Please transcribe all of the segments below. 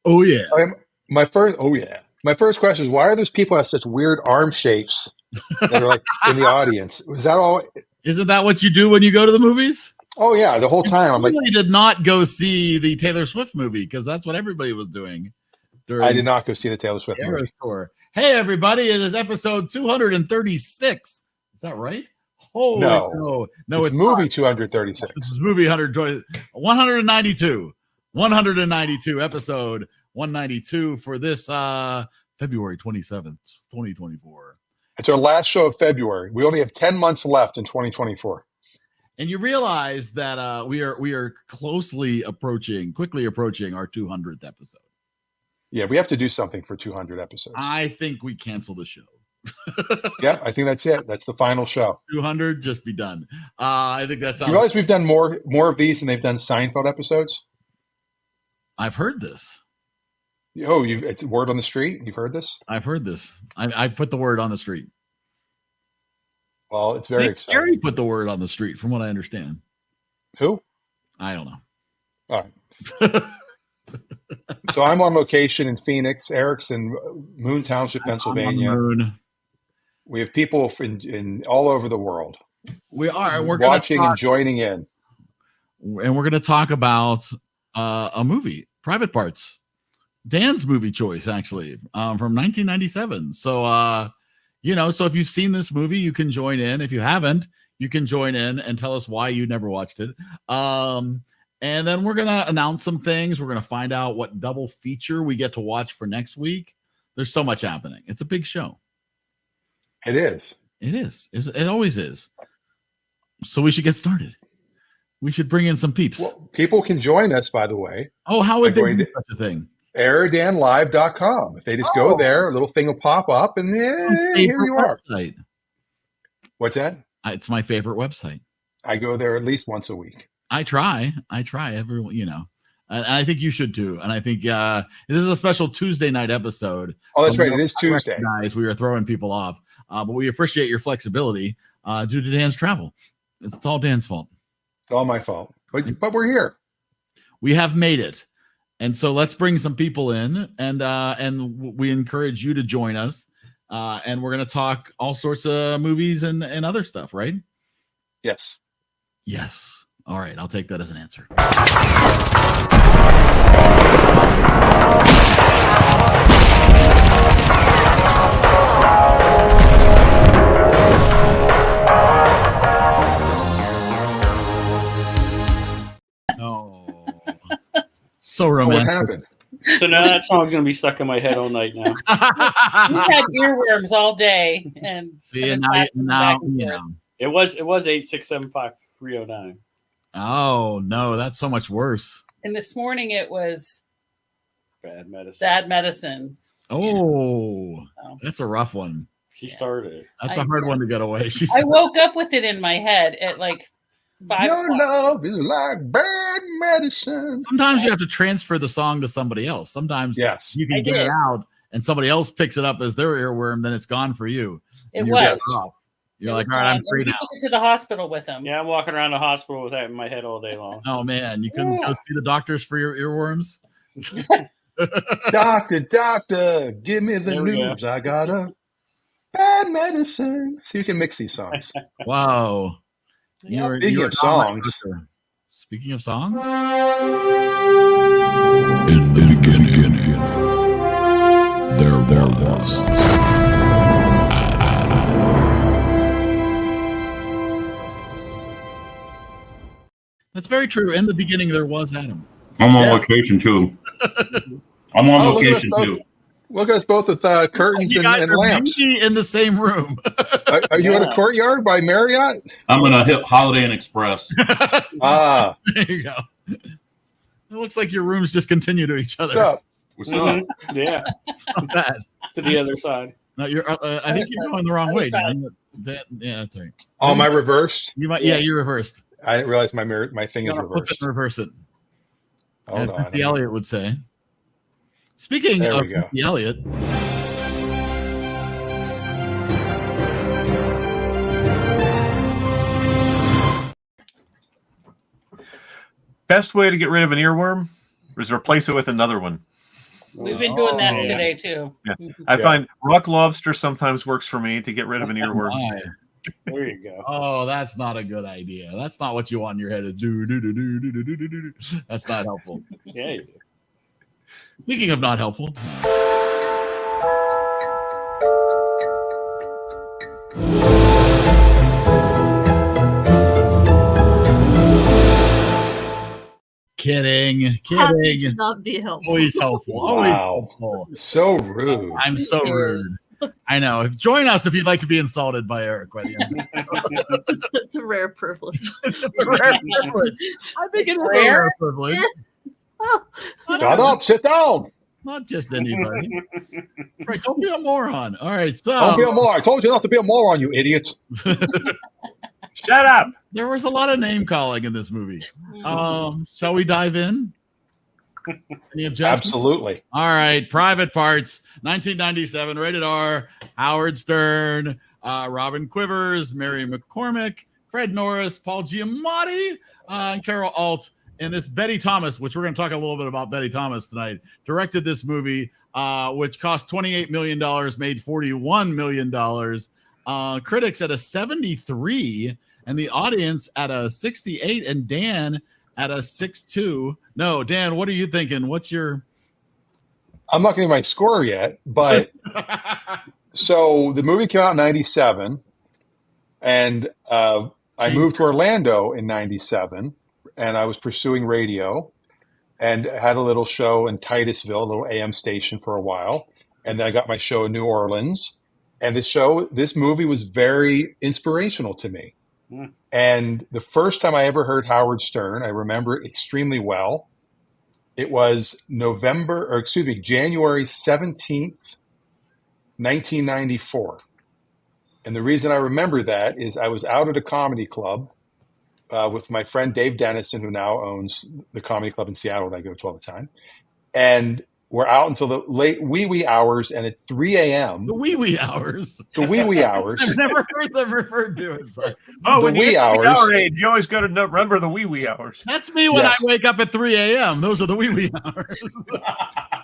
Oh yeah. My first question is, why are those people have such weird arm shapes that are like in the audience? Was that all? Isn't that what you do when you go to the movies? Oh yeah, the whole time I'm like, I did not go see the Taylor Swift movie because that's what everybody was doing. I did not go see the Taylor Swift movie. Tour. Hey everybody, it is episode 236. Is that right? Holy no, it's movie not. 236. This is movie 192. 192 episode 192 for this February 27th, 2024. It's our last show of February. We only have 10 months left in 2024. And you realize that we are quickly approaching our 200th episode. Yeah, we have to do something for 200 episodes. I think we cancel the show. Yeah, I think that's it. That's the final show. 200, just be done. I think that's. You realize we've done more of these than they've done Seinfeld episodes? I've heard this. Oh, it's word on the street? You've heard this? I've heard this. I put the word on the street. Well, it's very exciting. Gary put the word on the street, from what I understand. Who? I don't know. All right. So I'm on location in Phoenix. Eric's in Moon Township, Pennsylvania. We have people in all over the world. We are. We're watching and joining in. And we're going to talk about a movie, Private Parts. Dan's movie choice, actually, from 1997. So, so if you've seen this movie, you can join in. If you haven't, you can join in and tell us why you never watched it. And then we're going to announce some things. We're going to find out what double feature we get to watch for next week. There's so much happening. It's a big show. It is. It is. It always is. So we should get started. We should bring in some peeps. Well, people can join us, by the way. Oh, how would they do such a thing? EriDanLive.com. If they just go there, a little thing will pop up, and here you are. Website. What's that? It's my favorite website. I go there at least once a week. I try everyone, and I think you should too. And I think this is a special Tuesday night episode. Oh, that's right. It is Tuesday. Guys, we are throwing people off, but we appreciate your flexibility due to Dan's travel. It's all Dan's fault. It's all my fault. But we're here. We have made it. And so let's bring some people in, and we encourage you to join us. And we're going to talk all sorts of movies and other stuff, right? Yes. Yes. All right. I'll take that as an answer. Oh, so romantic. What happened? So now that song's going to be stuck in my head all night now. We've had earworms all day, and see, and now It was 8675309. Oh no, that's so much worse. And this morning it was Bad Medicine. Bad Medicine. Oh, that's a rough one. She started. That's a hard one to get away. I woke up with it in my head at like 5 Your love is like bad medicine. Sometimes you have to transfer the song to somebody else. Sometimes you can get it out and somebody else picks it up as their earworm, then it's gone for you. It was. You're like, all right, I'm free now. He took it to the hospital with him. Yeah, I'm walking around the hospital with that in my head all day long. Oh, man. You couldn't go see the doctors for your earworms? Doctor, give me the news. I got a bad medicine. So you can mix these songs. Wow. Speaking of songs. Speaking of songs? In the beginning, there was. That's very true. In the beginning, there was Adam. I'm on location too. I'm on location too. Look at us both with curtains and lamps. In the same room. Are you in a courtyard by Marriott? I'm in a Holiday Inn Express. There you go. It looks like your rooms just continue to each other. What's up? Yeah. It's not bad. To the other side. No, you're. I think you're going the wrong way. Yeah, that's right. Oh, am I reversed? You might. Yeah, you're reversed. I didn't realize my thing is reversed. Reverse it. As Missy Elliott would say. Speaking of Missy Elliott. Best way to get rid of an earworm is replace it with another one. We've been doing that Oh. today too. Yeah. I find rock lobster sometimes works for me to get rid of an earworm. There you go. Oh, that's not a good idea. That's not what you want in your head. Is do do do do do do do do do. That's not helpful. Yeah, you do. Speaking of not helpful. Kidding. Happy to not be helpful. Always helpful. Always Wow. helpful. So rude. I'm so rude. I know. Join us if you'd like to be insulted by Eric by the end. It's a rare privilege. It's a rare privilege. I think it is a rare privilege. Oh, Shut up. Sit down. Not just anybody. Right, don't be a moron. All right, so Don't be a moron. I told you not to be a moron, you idiot. Shut up. there was a lot of name calling in this movie. Shall we dive in? Any objections? Absolutely. All right, Private Parts, 1997, rated R. Howard Stern, Robin Quivers, Mary McCormick, Fred Norris, Paul Giamatti, and Carol Alt. And this Betty Thomas, which we're going to talk a little bit about Betty Thomas tonight, directed this movie, which cost $28 million, made $41 million. Critics at a 73, and the audience at a 68, and Dan at a 6.2. No, Dan, what are you thinking? What's your... I'm not getting my score yet, but so the movie came out in 97, and I moved to Orlando in 97, and I was pursuing radio and had a little show in Titusville, a little AM station for a while. And then I got my show in New Orleans. And this movie was very inspirational to me. Mm. And the first time I ever heard Howard Stern, I remember it extremely well. It was January 17th, 1994. And the reason I remember that is I was out at a comedy club with my friend Dave Dennison, who now owns the comedy club in Seattle that I go to all the time. And we're out until the late wee hours, and at 3 a.m. The wee hours. The wee hours. I've never heard them referred to as like. Oh, The when you wee get to hours. our age, you always got to remember the wee hours. That's me when Yes. I wake up at 3 a.m. Those are the wee hours.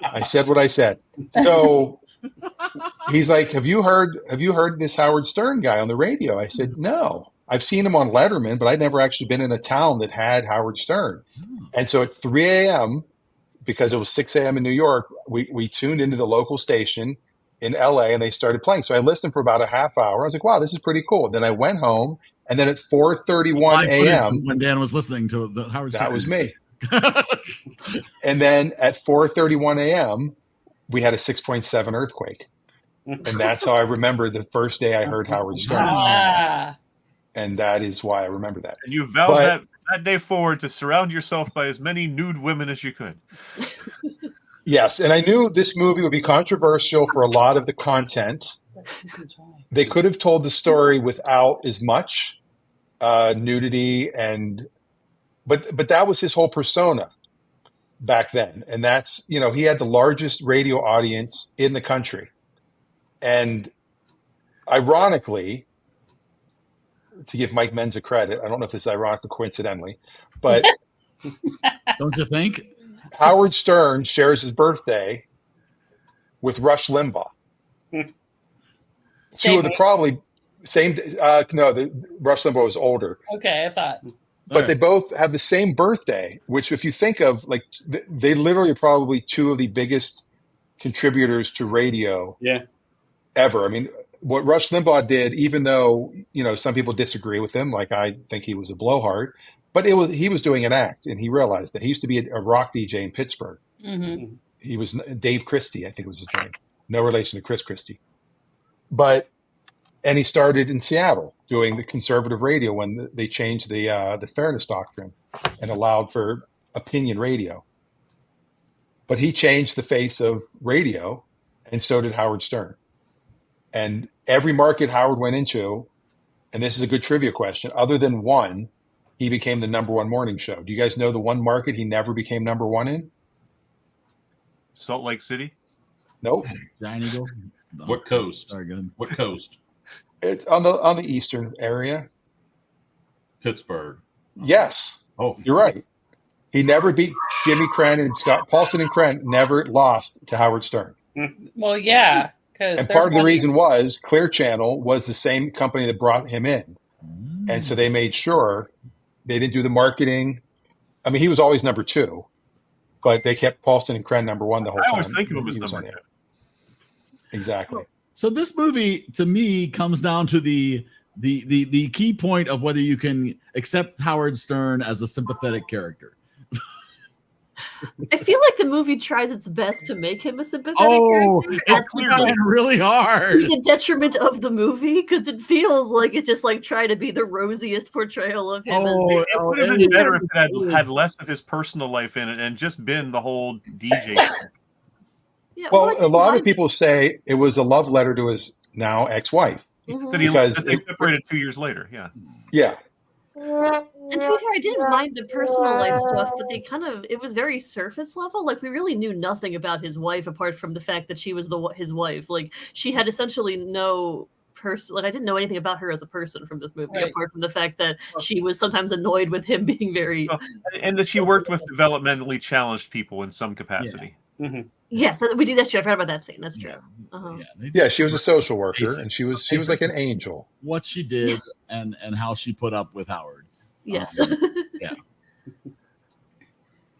I said what I said. So he's like, Have you heard this Howard Stern guy on the radio? I said, no. I've seen him on Letterman, but I'd never actually been in a town that had Howard Stern. And so at 3 a.m., because it was 6 a.m. in New York, we tuned into the local station in LA and they started playing. So I listened for about a half hour. I was like, wow, this is pretty cool. Then I went home, and then at 4:31 a.m. when Dan was listening to the Howard That Stern. was me. And then at 4:31 a.m., we had a 6.7 earthquake. And that's how I remember the first day I heard Howard Stern. Ah, And that is why I remember that. And you vowed But- that day forward to surround yourself by as many nude women as you could. Yes, and I knew this movie would be controversial for a lot of the content. They could have told the story without as much nudity, but that was his whole persona back then. And that's, he had the largest radio audience in the country. And ironically, to give Mike Menza credit, I don't know if this is ironic or coincidentally, but Don't you think? Howard Stern shares his birthday with Rush Limbaugh. Two of the probably same. Rush Limbaugh was older, okay, I thought. but they both have the same birthday. Which, if you think of, like, they literally are probably two of the biggest contributors to radio Yeah. ever. I mean, what Rush Limbaugh did, even though some people disagree with him, like I think he was a blowhard, but he was doing an act, and he realized that he used to be a rock DJ in Pittsburgh. Mm-hmm. He was Dave Christie, I think was his name. No relation to Chris Christie. And he started in Seattle doing the conservative radio when they changed the fairness doctrine and allowed for opinion radio. But he changed the face of radio, and so did Howard Stern. And every market Howard went into, and this is a good trivia question, other than one, he became the number one morning show. Do you guys know the one market he never became number one in? Salt Lake City? Nope. Giant Eagle. What coast? Sorry, good. What coast? It's on the eastern area. Pittsburgh. Yes, Oh, you're right. He never beat Jimmy Crenn and Scott Paulson, and Crenn never lost to Howard Stern. Well, yeah, because And part of the reason was Clear Channel was the same company that brought him in. And so they made sure they didn't do the marketing. I mean, he was always number 2, but they kept Paulson and Crenn number 1 the whole time. I always think of him as number 2. Exactly. So this movie, to me, comes down to the key point of whether you can accept Howard Stern as a sympathetic character. I feel like the movie tries its best to make him a sympathetic character. It's trying really hard. To the detriment of the movie, because it feels like it's just like trying to be the rosiest portrayal of him. It would have been better if it had less of his personal life in it and just been the whole DJ. Yeah, Well, a lot of people say it was a love letter to his now ex-wife. That they separated 2 years later. Yeah. Yeah. And to be fair, I didn't mind the personal life stuff, but it was very surface level. Like, we really knew nothing about his wife apart from the fact that she was his wife. Like, she had essentially no person. Like, I didn't know anything about her as a person from this movie, apart from the fact that she was sometimes annoyed with him being very... And that she worked with developmentally challenged people in some capacity. Yeah. Mm-hmm. Yes, that's true. I forgot about that scene. That's true. Yeah, she was a social worker, and she was like an angel. What she did and how she put up with Howard. Yes.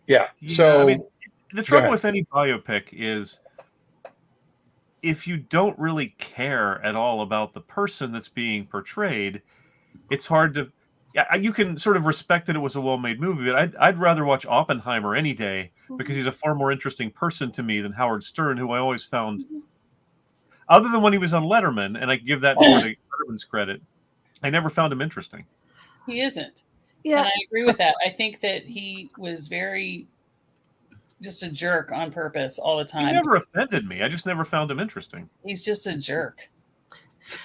Yeah. So I mean, the trouble with any biopic is if you don't really care at all about the person that's being portrayed, it's hard to. Yeah, you can sort of respect that it was a well-made movie, but I'd rather watch Oppenheimer any day because he's a far more interesting person to me than Howard Stern, who I always found, other than when he was on Letterman, and I give that more to Letterman's credit, I never found him interesting. He isn't. Yeah. And I agree with that. I think that he was very just a jerk on purpose all the time. He never offended me. I just never found him interesting. He's just a jerk.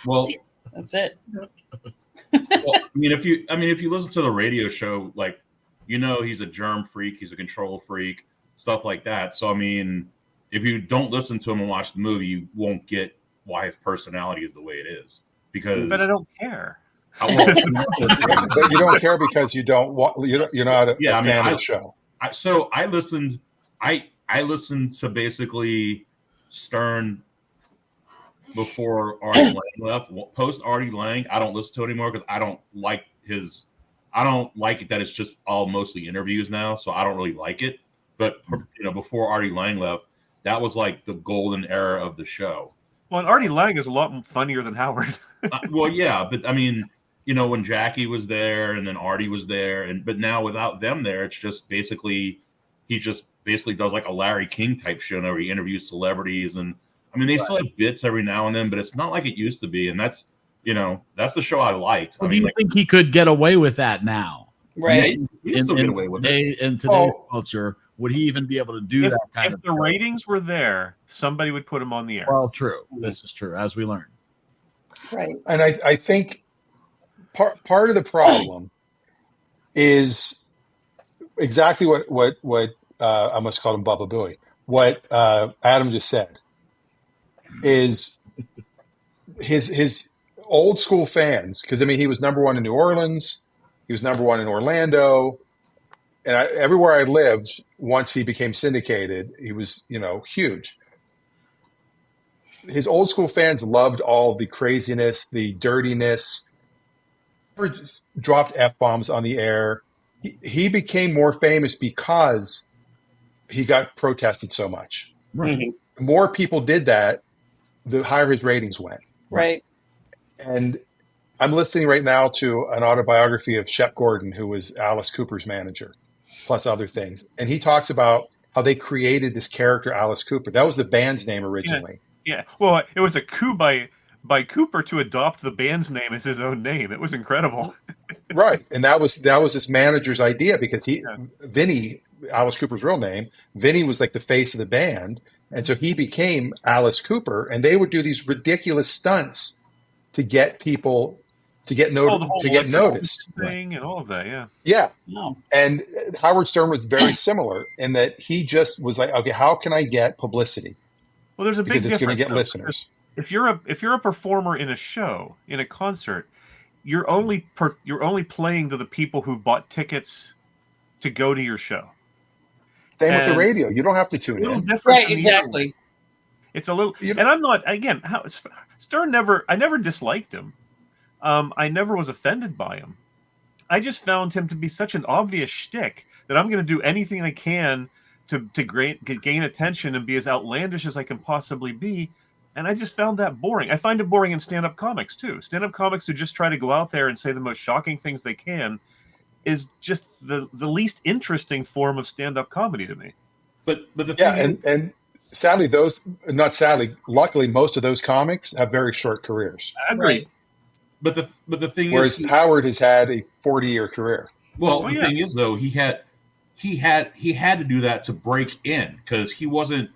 Well, that's it. Well, I mean, if you listen to the radio show, like, he's a germ freak, he's a control freak, stuff like that. So, I mean, if you don't listen to him and watch the movie, you won't get why his personality is the way it is. But I don't care. But you don't care because you're not a fan of the show. I listened to basically Stern before Artie Lang left. Post Artie Lang, I don't listen to it anymore because I don't like it that it's just all mostly interviews now, so I don't really like it. But before Artie Lang left, that was like the golden era of the show. Well, and Artie Lang is a lot funnier than Howard. Well, yeah, but I mean, when Jackie was there and then Artie was there, but now without them there, it's just basically he just basically does like a Larry King type show where he interviews celebrities, and I mean they still have bits every now and then, but it's not like it used to be, and that's the show I liked. Do you think he could get away with that now? Right. He can still get away with it. In today's culture, would he even be able to do that kind of If the ratings were there, somebody would put him on the air. Well, true. This is true, as we learned. Right. And I think part of the problem is exactly what I must call him Baba Booey. What Adam just said is his old school fans, because I mean he was number 1 in New Orleans, he was number 1 in Orlando, and everywhere I lived once he became syndicated, he was huge. His old school fans loved all the craziness, the dirtiness. Never just dropped F-bombs on the air. He became more famous because he got protested so much. Right. The more people did that, the higher his ratings went. Right. And I'm listening right now to an autobiography of Shep Gordon, who was Alice Cooper's manager, plus other things. And he talks about how they created this character, Alice Cooper. That was the band's name originally. Yeah. Well, it was a coup by Cooper to adopt the band's name as his own name. It was incredible. Right. And that was this manager's idea because Vinny, Alice Cooper's real name, Vinny was like the face of the band. And so he became Alice Cooper, and they would do these ridiculous stunts to get people to get noticed. Thing and all of that, yeah. Yeah. No. And Howard Stern was very similar in that he just was like, okay, how can I get publicity? Well, there's a big Because it's going to difference, get listeners. If you're a performer in a show, in a concert, you're only playing to the people who bought tickets to go to your show. Same with the And radio. You don't have to a tune little in. different Right, than the exactly. internet. It's a little, You- and I'm not, again, Stern I never disliked him. I never was offended by him. I just found him to be such an obvious shtick that I'm going to do anything I can to gain attention and be as outlandish as I can possibly be. And I just found that boring. I find it boring in stand-up comics too. Stand-up comics who just try to go out there and say the most shocking things they can is just the least interesting form of stand-up comedy to me. But the thing Yeah, is, and sadly, luckily, most of those comics have very short careers. Agreed. Right. but the thing Whereas is, Howard has had a 40-year career. well, Oh, the yeah. thing is though, he had to do that to break in, because he wasn't.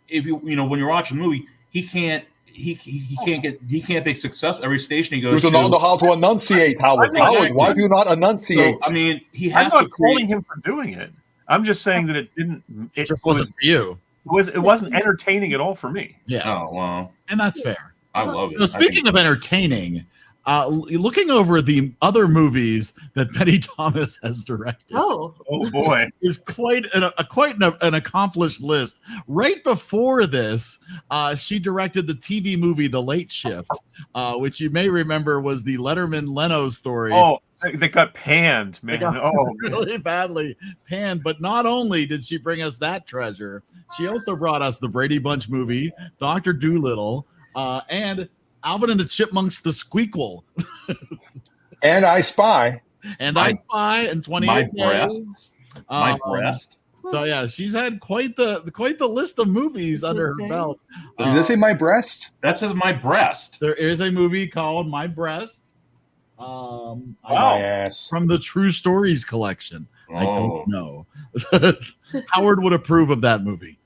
If when you're watching a movie, he can't be successful every station he You goes do to. not know how to enunciate, Howard. I'm Howard, why exactly. do you not So enunciate? I mean, he I'm has not to create. faulting him for doing it. I'm just saying that it didn't. It just wasn't for you. It wasn't entertaining at all for me. Yeah, Oh well, and that's fair. I love it. So speaking of entertaining, looking over the other movies that Betty Thomas has directed Oh, Oh boy. is quite an accomplished list. Right before this, she directed the TV movie The Late Shift, which you may remember was the Letterman-Leno story. Oh, they got panned, man. got Oh, really badly panned. But not only did she bring us that treasure, she also brought us the Brady Bunch movie, Dr. Dolittle, and Alvin and the Chipmunks, The Squeakquel, And I Spy. and My- I Spy and 28 my Days. breast. My breast. So yeah, she's had quite the list of movies under her Interesting. belt. Does this say my breast? That says my breast. There is a movie called My Breast. Wow. My ass. From the True Stories collection. I Oh, don't know. Howard would approve of that movie.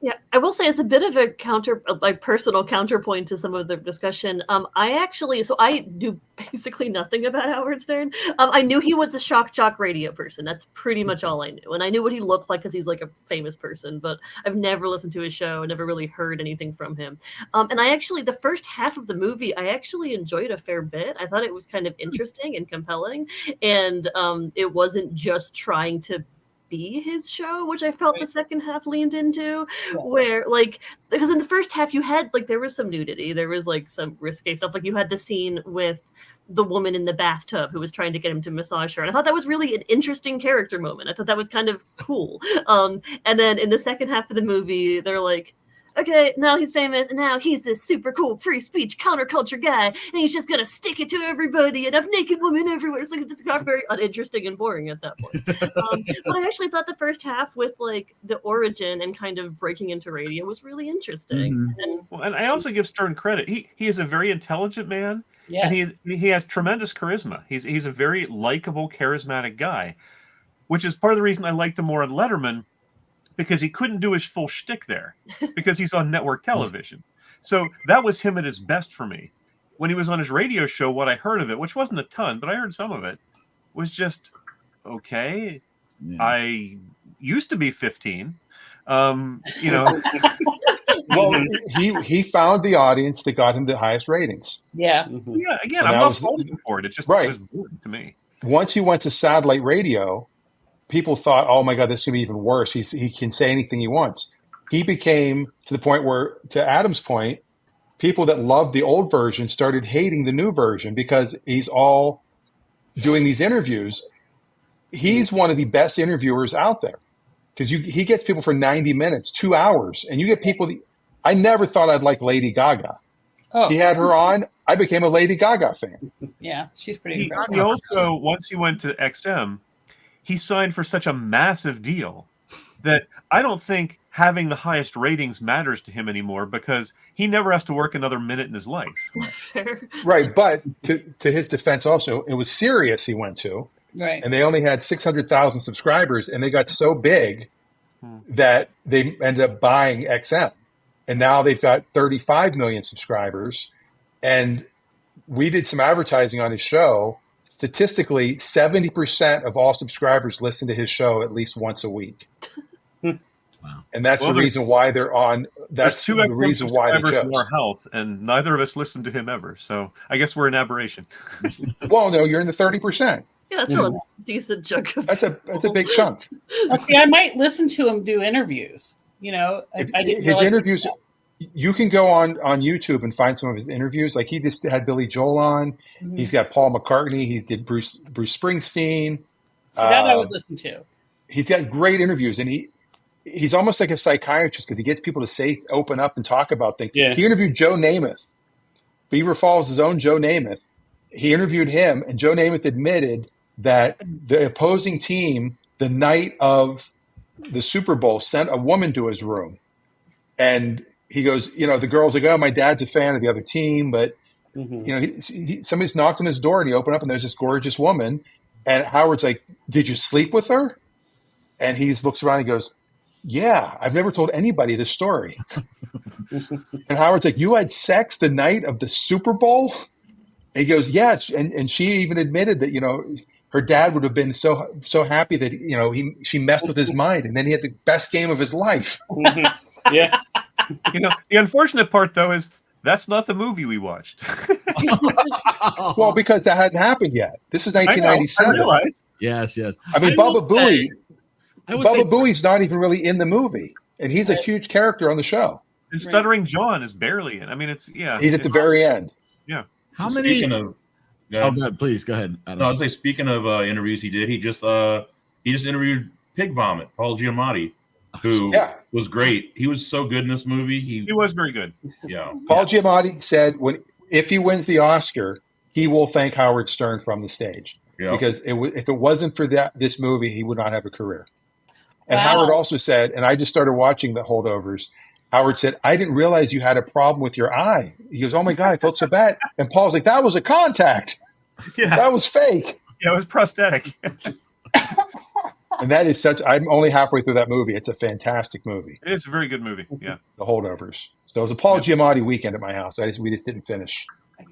yeah. I will say, as a bit of a personal counterpoint to some of the discussion, I knew basically nothing about Howard Stern. I knew he was a shock jock radio person. That's pretty much all I knew, and I knew what he looked like because he's like a famous person. But I've never listened to his show, never really heard anything from him. And the first half of the movie, I actually enjoyed a fair bit. I thought it was kind of interesting and compelling, and it wasn't just trying to be his show, which I felt the second half leaned into, where because in the first half you had there was some nudity, there was some risque stuff, you had the scene with the woman in the bathtub who was trying to get him to massage her, and I thought that was really an interesting character moment. I thought that was kind of cool. And then in the second half of the movie, they're like, okay, now he's famous, and now he's this super cool free speech counterculture guy, and he's just gonna stick it to everybody and have naked women everywhere. It's just got very uninteresting and boring at that point. But I actually thought the first half with the origin and kind of breaking into radio was really interesting. Mhm. And I also give Stern credit. He is a very intelligent man, Yes. and he has tremendous charisma. He's a very likable, charismatic guy, which is part of the reason I liked him more on Letterman, because he couldn't do his full shtick there because he's on network television. So that was him at his best for me. When he was on his radio show, what I heard of it, which wasn't a ton, but I heard some of it, was just, okay, Yeah. I used to be 15. You know, Well, he found the audience that got him the highest ratings. Yeah. yeah, again, And I'm that not was- faulting him for it. It just Right. was boring to me. Once he went to satellite radio, people thought, oh my God, this is going to be even worse. He can say anything he wants. He became to the point where, to Adam's point, people that loved the old version started hating the new version because he's all doing these interviews. He's one of the best interviewers out there because he gets people for 90 minutes, 2 hours, and you get people. I never thought I'd like Lady Gaga. Oh, He had her on. I became a Lady Gaga fan. yeah. She's pretty He incredible. also, once he went to XM, he signed for such a massive deal that I don't think having the highest ratings matters to him anymore, because he never has to work another minute in his life. Fair. Right, but to his defense also, it was Sirius he went to, Right. and they only had 600,000 subscribers, and they got so big that they ended up buying XM. And now they've got 35 million subscribers. And we did some advertising on his show. Statistically, 70% of all subscribers listen to his show at least once a week. Wow. And that's Well, the reason why they're on. That's There's two the XM reason why they subscribers chose. in our house, and neither of us listened to him ever. So I guess we're an aberration. Well, no, you're in the 30%. Yeah, that's still a decent chunk of. That's a big chunk. Well, see, I might listen to him do interviews. You know, I didn't His realize interviews. You can go on YouTube and find some of his interviews. Like he just had Billy Joel on. Mhm. He's got Paul McCartney. He did Bruce Springsteen. So that I would listen to. He's got great interviews, and he's almost like a psychiatrist because he gets people to open up and talk about things. Yeah. He interviewed Joe Namath. Beaver Falls' own Joe Namath. He interviewed him, and Joe Namath admitted that the opposing team, the night of the Super Bowl, sent a woman to his room, and he goes, the girl's like, "Oh, my dad's a fan of the other team," but somebody's knocked on his door, and he opened up, and there's this gorgeous woman, and Howard's like, "Did you sleep with her?" And he looks around and he goes, "Yeah, I've never told anybody this story." And Howard's like, "You had sex the night of the Super Bowl?" And he goes, "Yeah." And she even admitted that, her dad would have been so happy that, she messed with his mind. And then he had the best game of his life. Yeah. The unfortunate part, though, is that's not the movie we watched. Well, because that hadn't happened yet. This is I 1997. realize. Yes. I mean, I will Baba Booey. I would say Baba Booey's not even really in the movie. And he's a huge character on the show. And Stuttering John is barely in. I mean, He's at the very end. how many. Speaking of, Oh, God, please go ahead. no, I'd say speaking of interviews he did, he just interviewed Pig Vomit, Paul Giamatti, who was great. He was so good in this movie. He was very good. Yeah. Paul Giamatti said if he wins the Oscar, he will thank Howard Stern from the stage. Yeah. Because if it wasn't for this movie, he would not have a career. And Wow. Howard also said, and I just started watching the Holdovers, Howard said, "I didn't realize you had a problem with your eye." He goes, "Oh my God, I felt so bad." And Paul's like, "That was a contact. Yeah, That was fake." it was prosthetic. And that is I'm only halfway through that movie. It's a fantastic movie, It is a very good movie. Yeah. The Holdovers. So it was a Paul Giamatti weekend at my house. We just didn't finish.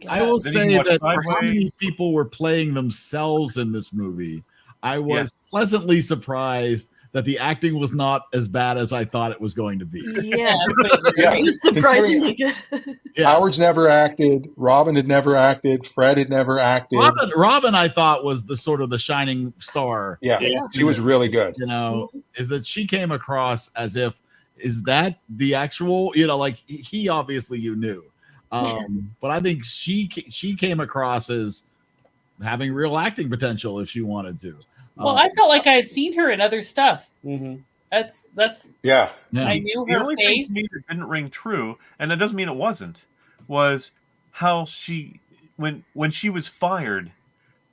I will Then say you watch that for how Sideways. many people were playing themselves in this movie, I was Yes. pleasantly surprised that the acting was not as bad as I thought it was going to be. Yeah, Yeah. it was surprisingly good. Yeah. Howard's never acted. Robin had never acted. Fred had never acted. Robin, I thought was the sort of the shining star. Yeah, Yeah. she was really good. Is that she came across as if is that the actual? Like he obviously you knew, but I think she came across as having real acting potential if she wanted to. Well, I felt like I had seen her in other stuff. Mm-hmm. That's Yeah. I knew The her only thing face. to me that didn't ring true, and that doesn't mean it wasn't, was how she, when she was fired,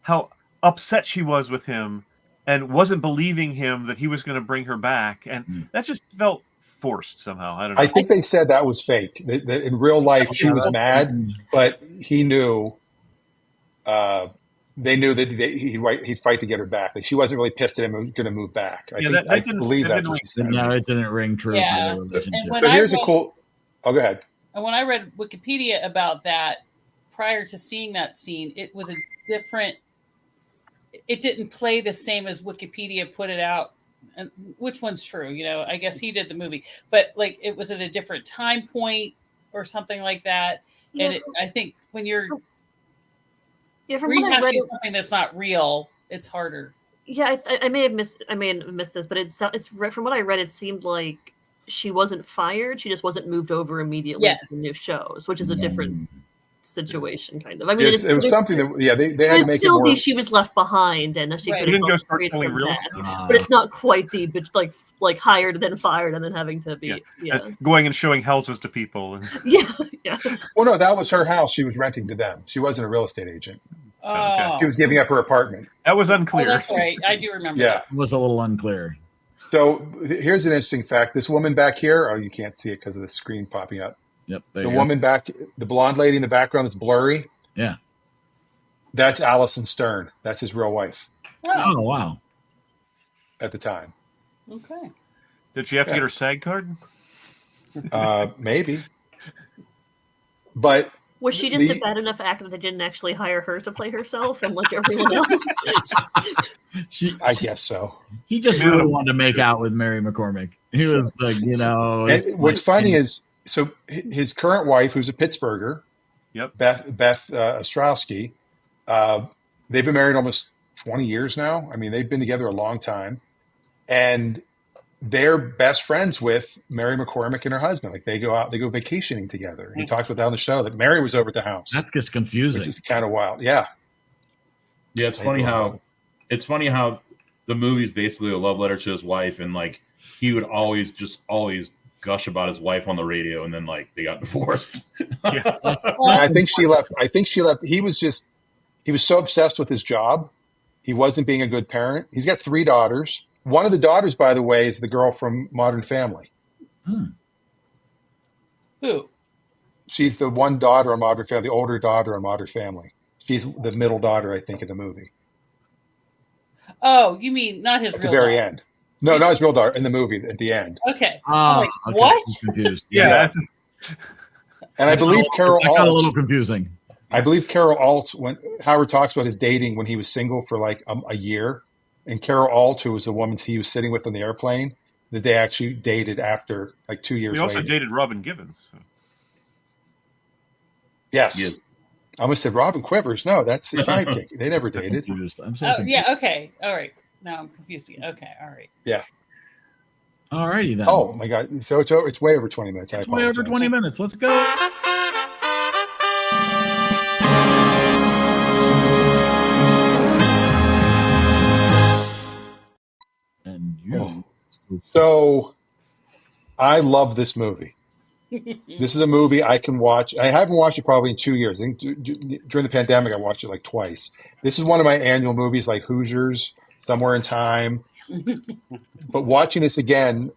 how upset she was with him and wasn't believing him that he was going to bring her back. And that just felt forced somehow. I don't know. I think they said that was fake. That in real life, she was mad, but he knew. They knew that he'd fight to get her back. Like she wasn't really pissed at him and was going to move back. I believe that's what she said. No, it didn't ring true Yeah. for their And relationship. when So I here's a read- cool. Oh, go ahead. And when I read Wikipedia about that, prior to seeing that scene, it was a different. It didn't play the same as Wikipedia put it out. And which one's true? I guess he did the movie, but like it was at a different time point or something like that. And Yes. I think when you're Yeah, from what I read, rehashing something that's not real, it's harder. yeah, I may have missed this, but it's from what I read, it seemed like she wasn't fired; she just wasn't moved over immediately Yes. to the new shows, which is a different situation, kind of. I mean, It was something that they had to make it still more. she was left behind, and she Right. could You didn't have go start straight selling from real that. estate. But it's not quite the like hired then fired and then having to be Going and showing houses to people. And, yeah. Well, no, that was her house. She was renting to them. She wasn't a real estate agent. Oh, She was giving up her apartment. that was oh, unclear. that's right. I do remember. Yeah. It was a little unclear. So here's an interesting fact. This woman back here. Oh, you can't see it because of the screen popping up. Yep. There The you go. woman back, the blonde lady in the background that's blurry. Yeah. That's Allison Stern. That's his real wife Oh wow. at the time. Okay. Did she have to Yeah. get her SAG card? Maybe. But Was she just a The- bad enough actor that they didn't actually hire her to play herself and like everyone else? I guess so. He just really wanted to make out with Mary McCormick. He was like, And what's funny is, so his current wife, who's a Pittsburgher, Yep. Beth Ostrowski, they've been married almost 20 years now. I mean, they've been together a long time, and they're best friends with Mary McCormick and her husband. Like they go vacationing together. He talked about that on the show that Mary was over at the house. That gets confusing. Which is kind of wild. Yeah. Yeah, it's funny how the movie's basically a love letter to his wife, and like he would always gush about his wife on the radio, and then like they got divorced. Yeah. I think she left. He was so obsessed with his job. He wasn't being a good parent. He's got 3 daughters. One of the daughters, by the way, is the girl from Modern Family. Who? She's the one daughter on Modern Family, the older daughter on Modern Family. She's the middle daughter, I think, in the movie. Oh, you mean not his At real the very daughter. end. No, not his real daughter, in the movie at the end. Okay. Okay, What? I'm confused. Yeah. And I believe Carol That got a little Alt, confusing. when Howard talks about his dating when he was single for like a year, and Carol Alt, who was the woman he was sitting with on the airplane, that they actually dated after like 2 years We also later. dated Robin Givens. Yes. Yes. I almost said Robin Quivers. No, that's the sidekick. They never dated. Confused. I'm so Oh, confused. yeah. Okay. All right. Now I'm confused again. Okay. All right. All righty then. Oh my God! So it's way over 20 minutes. it's way over 20 minutes. Let's go. And you. So I love this movie. This is a movie I can watch. I haven't watched it probably in 2 years. I think during the pandemic, I watched it like twice. This is one of my annual movies, like Hoosiers, Somewhere in Time. But watching this again,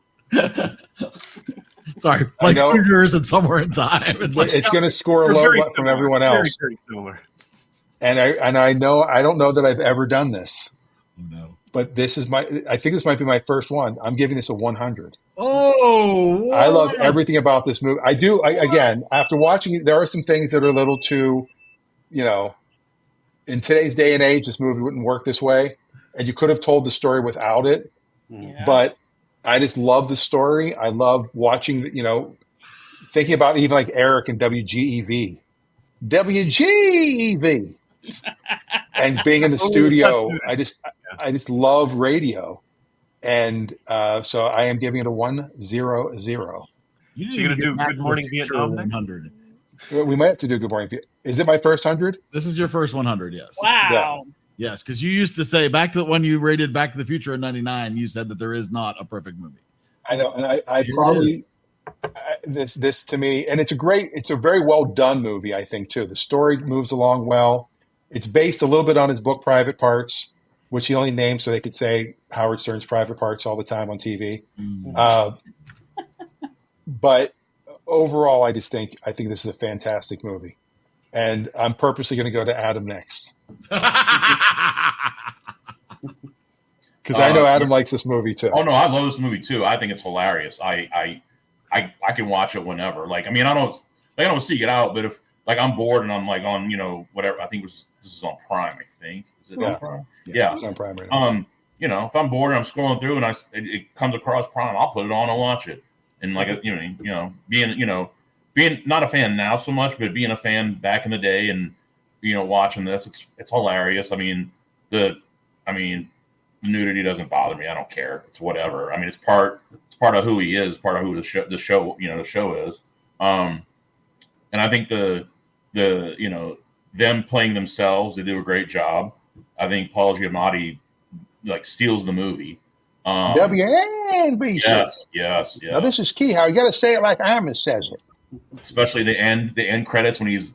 Sorry, I like know. Hoosiers and Somewhere in Time. It's like it's going to score We're low very from similar. everyone Very, else. very similar. And I don't know that I've ever done this, oh, no. but I think this might be my first one. I'm giving this a 100. Oh, I love what? everything about this movie. Again, after watching it, there are some things that are a little too, in today's day and age, this movie wouldn't work this way. And you could have told the story without it. Yeah. But I just love the story. I love watching, thinking about even like Eric and WGEV. WGEV. And being in the studio. I just love radio. And so I am giving it a 100. You So you're didn't gonna get do Back Good to the Morning Future Vietnam next? 100. We might have to do Good Morning. Is it my first 100? This is your first 100, yes. Wow. Yes, because you used to say back to when you rated Back to the Future in 99, you said that there is not a perfect movie. I know, and I Here it probably is. this to me, and it's a very well done movie. I think too. The story moves along well. It's based a little bit on his book Private Parts, which he only named so they could say Howard Stern's Private Parts all the time on TV. Mm. But overall, I think this is a fantastic movie, and I'm purposely going to go to Adam next because I know Adam likes this movie too. Oh no, I love this movie too. I think it's hilarious. I can watch it whenever. Like, I mean, I don't seek it out, but if like I'm bored and I'm like on, whatever, I think this is on Prime, I think. Is it Yeah. on Prime? Yeah. Yeah. It's on Prime right now. If I'm bored and I'm scrolling through and it comes across Prime, I'll put it on and watch it. And like, being not a fan now so much, but being a fan back in the day and, watching this, it's hilarious. I mean, the nudity doesn't bother me. I don't care. It's whatever. I mean, it's part of who he is, part of who the show is. And I think them playing themselves, they do a great job. I think Paul Giamatti steals the movie. WNBC. Yes. Now this is key. How you got to say it like Amos says it. Especially the end credits when he's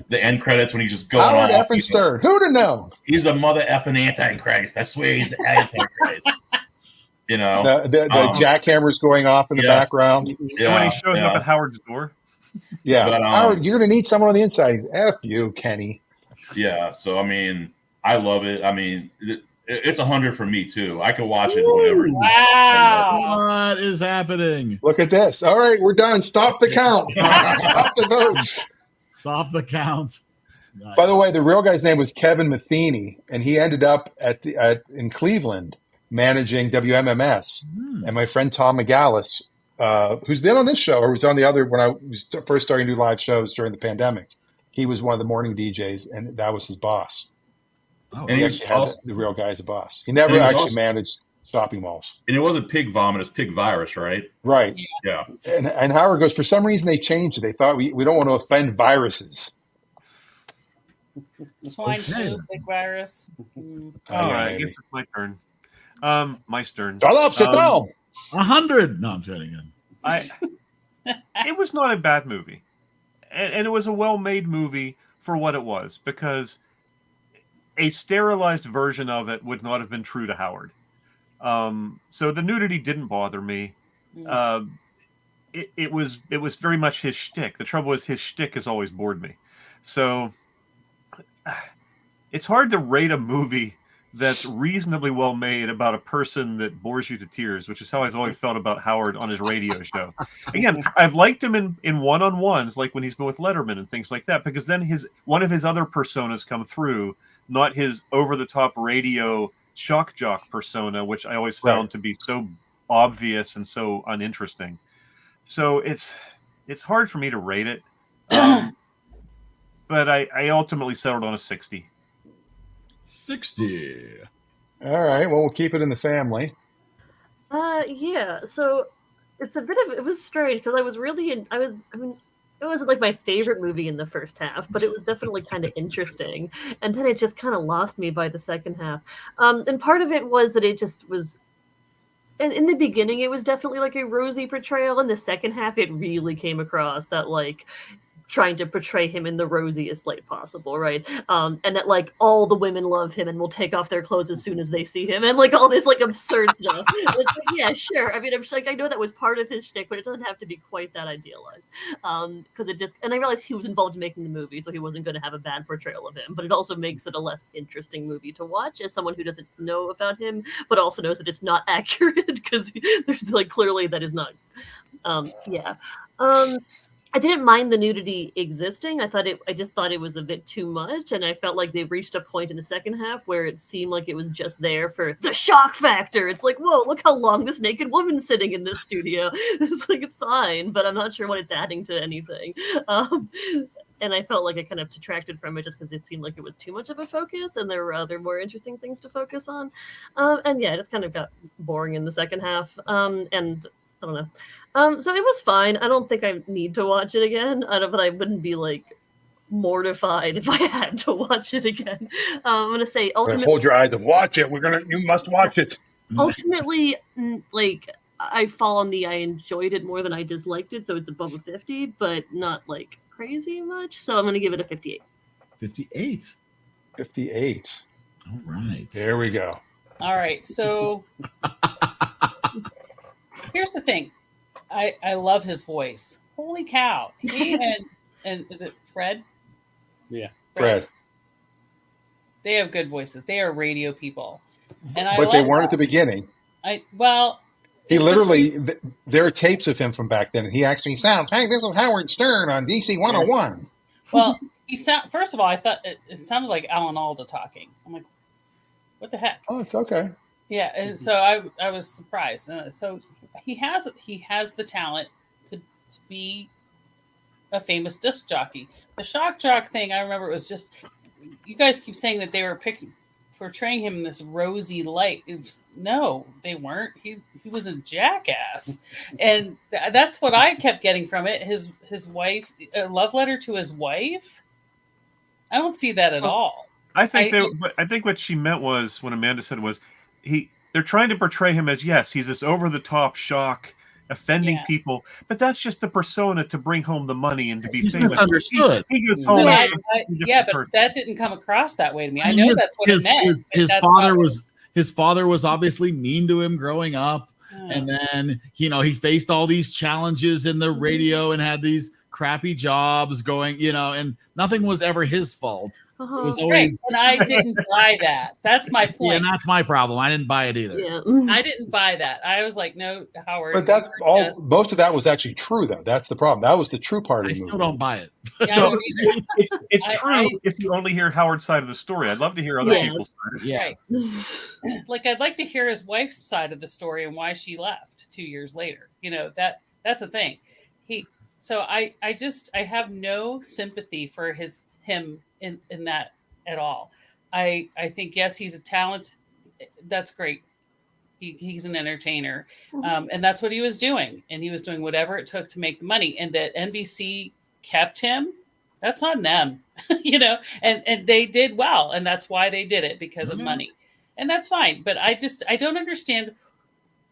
the end credits when he's just going Howard on. effing Stern. Who'd have known? He's the mother effing Antichrist. I swear he's the Antichrist. The jackhammers going off in the Yes. background. And when he shows up at Howard's door. Yeah, But, Howard, you're going to need someone on the inside. F you, Kenny. Yeah, so I mean, I love it. I mean, it's 100 for me too. I could watch it whenever. Wow. What is happening? Look at this. All right, we're done. Stop the count. Stop the votes. Stop the count. Nice. By the way, the real guy's name was Kevin Matheny, and he ended up in Cleveland managing WMMS. And my friend Tom McGallis, who's been on this show or was on the other when I was first starting to do live shows during the pandemic, he was one of the morning DJs, and that was his boss. Oh, And He he actually had also- the real guy as a boss. He never And he was actually also- managed shopping malls. And it wasn't pig vomit; it's pig virus, right? Right. Yeah. And Howard goes, for some reason they changed it. They thought we don't want to offend viruses. Swine Okay. flu, big virus. All Yeah, right, I maybe. guess it's my turn. My turn. Shut up, sit down. 100. No, I'm kidding. It was not a bad movie, and it was a well-made movie for what it was, because a sterilized version of it would not have been true to Howard. So the nudity didn't bother me. It was very much his shtick. The trouble is his shtick has always bored me. So it's hard to rate a movie that's reasonably well made about a person that bores you to tears, which is how I've always felt about Howard on his radio show. Again, I've liked him in one-on-ones, like when he's been with Letterman and things like that, because then one of his other personas come through, not his over-the-top radio shock jock persona, which I always found to be so obvious and so uninteresting. So it's hard for me to rate it, but I ultimately settled on a 60. 60. All right. Well, we'll keep it in the family. Yeah. So it was strange because it wasn't like my favorite movie in the first half, but it was definitely kind of interesting. And then it just kind of lost me by the second half. And part of it was that it just was. In the beginning, it was definitely like a rosy portrayal. In the second half, it really came across that like trying to portray him in the rosiest light possible, right? And that like all the women love him and will take off their clothes as soon as they see him, and like all this like absurd stuff. It's like, yeah, sure. I mean, I know that was part of his shtick, but it doesn't have to be quite that idealized. Because and I realized he was involved in making the movie, so he wasn't going to have a bad portrayal of him. But it also makes it a less interesting movie to watch as someone who doesn't know about him, but also knows that it's not accurate because there's like clearly that is not. I didn't mind the nudity existing. I just thought it was a bit too much, and I felt like they reached a point in the second half where it seemed like it was just there for the shock factor. It's like, whoa, look how long this naked woman's sitting in this studio. It's like, it's fine, but I'm not sure what it's adding to anything. And I felt like it kind of detracted from it just because it seemed like it was too much of a focus, and there were other more interesting things to focus on. And yeah, it just kind of got boring in the second half. And I don't know. So it was fine. I don't think I need to watch it again. But I wouldn't be like mortified if I had to watch it again. I'm gonna say ultimately, Hold your eyes and watch it. You must watch it. ultimately, like I fall on I enjoyed it more than I disliked it, so it's above a 50, but not like crazy much. So I'm gonna give it a 58. 58. 58. All right. There we go. All right. So here's the thing. I love his voice. Holy cow. He and is it Fred? Yeah. Fred. They have good voices. They are radio people. And But they weren't at the beginning. He literally, there are tapes of him from back then, and he actually sounds, hey, this is Howard Stern on DC 101. Well, first of all, I thought it sounded like Alan Alda talking. I'm like, what the heck? Oh, it's okay. Yeah, and so I was surprised. So he has the talent to be a famous disc jockey. The shock jock thing, I remember it was just, you guys keep saying that they were portraying him in this rosy light. No, they weren't. He was a jackass, and that's what I kept getting from it. His wife, a love letter to his wife. I don't see that at all. I think what she meant was, when Amanda said was, they're trying to portray him as, yes, he's this over the top shock, offending people, but that's just the persona to bring home the money and to be famous. Misunderstood. He goes home. But that didn't come across that way to me. I know that's what it meant. His father was obviously mean to him growing up, and then he faced all these challenges in the radio and had these crappy jobs going, and nothing was ever his fault. It was always, and I didn't buy that. That's my point. Yeah, and that's my problem. I didn't buy it either. Yeah. I didn't buy that. I was like, no, Howard. But that's all. Most of that was actually true, though. That's the problem. That was the true part of the movie. I still don't buy it. Yeah, I don't either. It's true if you only hear Howard's side of the story. I'd love to hear other people's side. Yeah. Right. Like, I'd like to hear his wife's side of the story and why she left 2 years later. That's the thing. So I have no sympathy for him in that at all. I think yes, he's a talent. That's great. He's an entertainer, and that's what he was doing, and he was doing whatever it took to make the money. And that NBC kept him, that's on them, and they did well, and that's why they did it, because of money, and that's fine. But I don't understand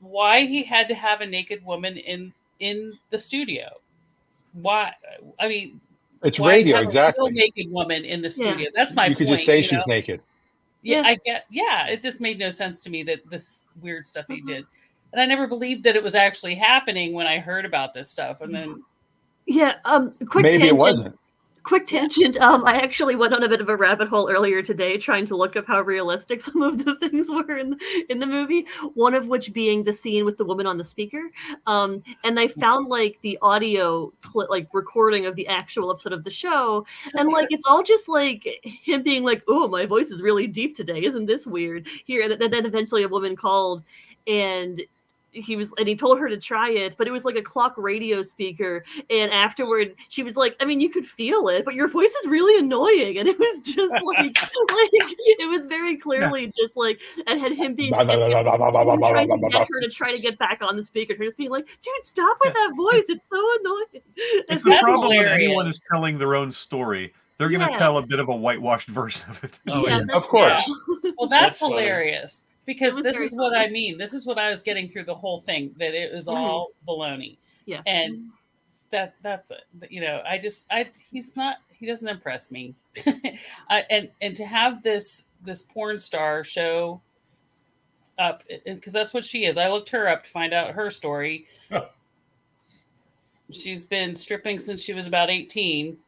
why he had to have a naked woman in the studio. Why? I mean, it's why radio, have a exactly. real naked woman in the studio? That's my You point. could just say she's naked. Yeah, I get. Yeah, it just made no sense to me that this weird stuff he did, and I never believed that it was actually happening when I heard about this stuff. And then, quick maybe tangent. it wasn't. Quick tangent. I actually went on a bit of a rabbit hole earlier today, trying to look up how realistic some of the things were in the movie. One of which being the scene with the woman on the speaker. And I found like the audio recording of the actual episode of the show, and like it's all just like him being like, "Oh, my voice is really deep today. Isn't this weird?" Here, and then eventually a woman called, and he told her to try it, but it was like a clock radio speaker. And afterward, she was like, I mean, you could feel it, but your voice is really annoying. And it was just like it was very clearly just like, and had him being trying to get her to try to get back on the speaker. Her just being like, dude, stop with that voice. It's so annoying. It's the problem when anyone is telling their own story. They're going to tell a bit of a whitewashed version of it. Oh, yeah, of course. Yeah. Well, that's hilarious. Because this is what I mean. This is what I was getting through the whole thing, that it was all baloney. Yeah. And that's it. He doesn't impress me. And to have this porn star show up, because that's what she is. I looked her up to find out her story. She's been stripping since she was about 18.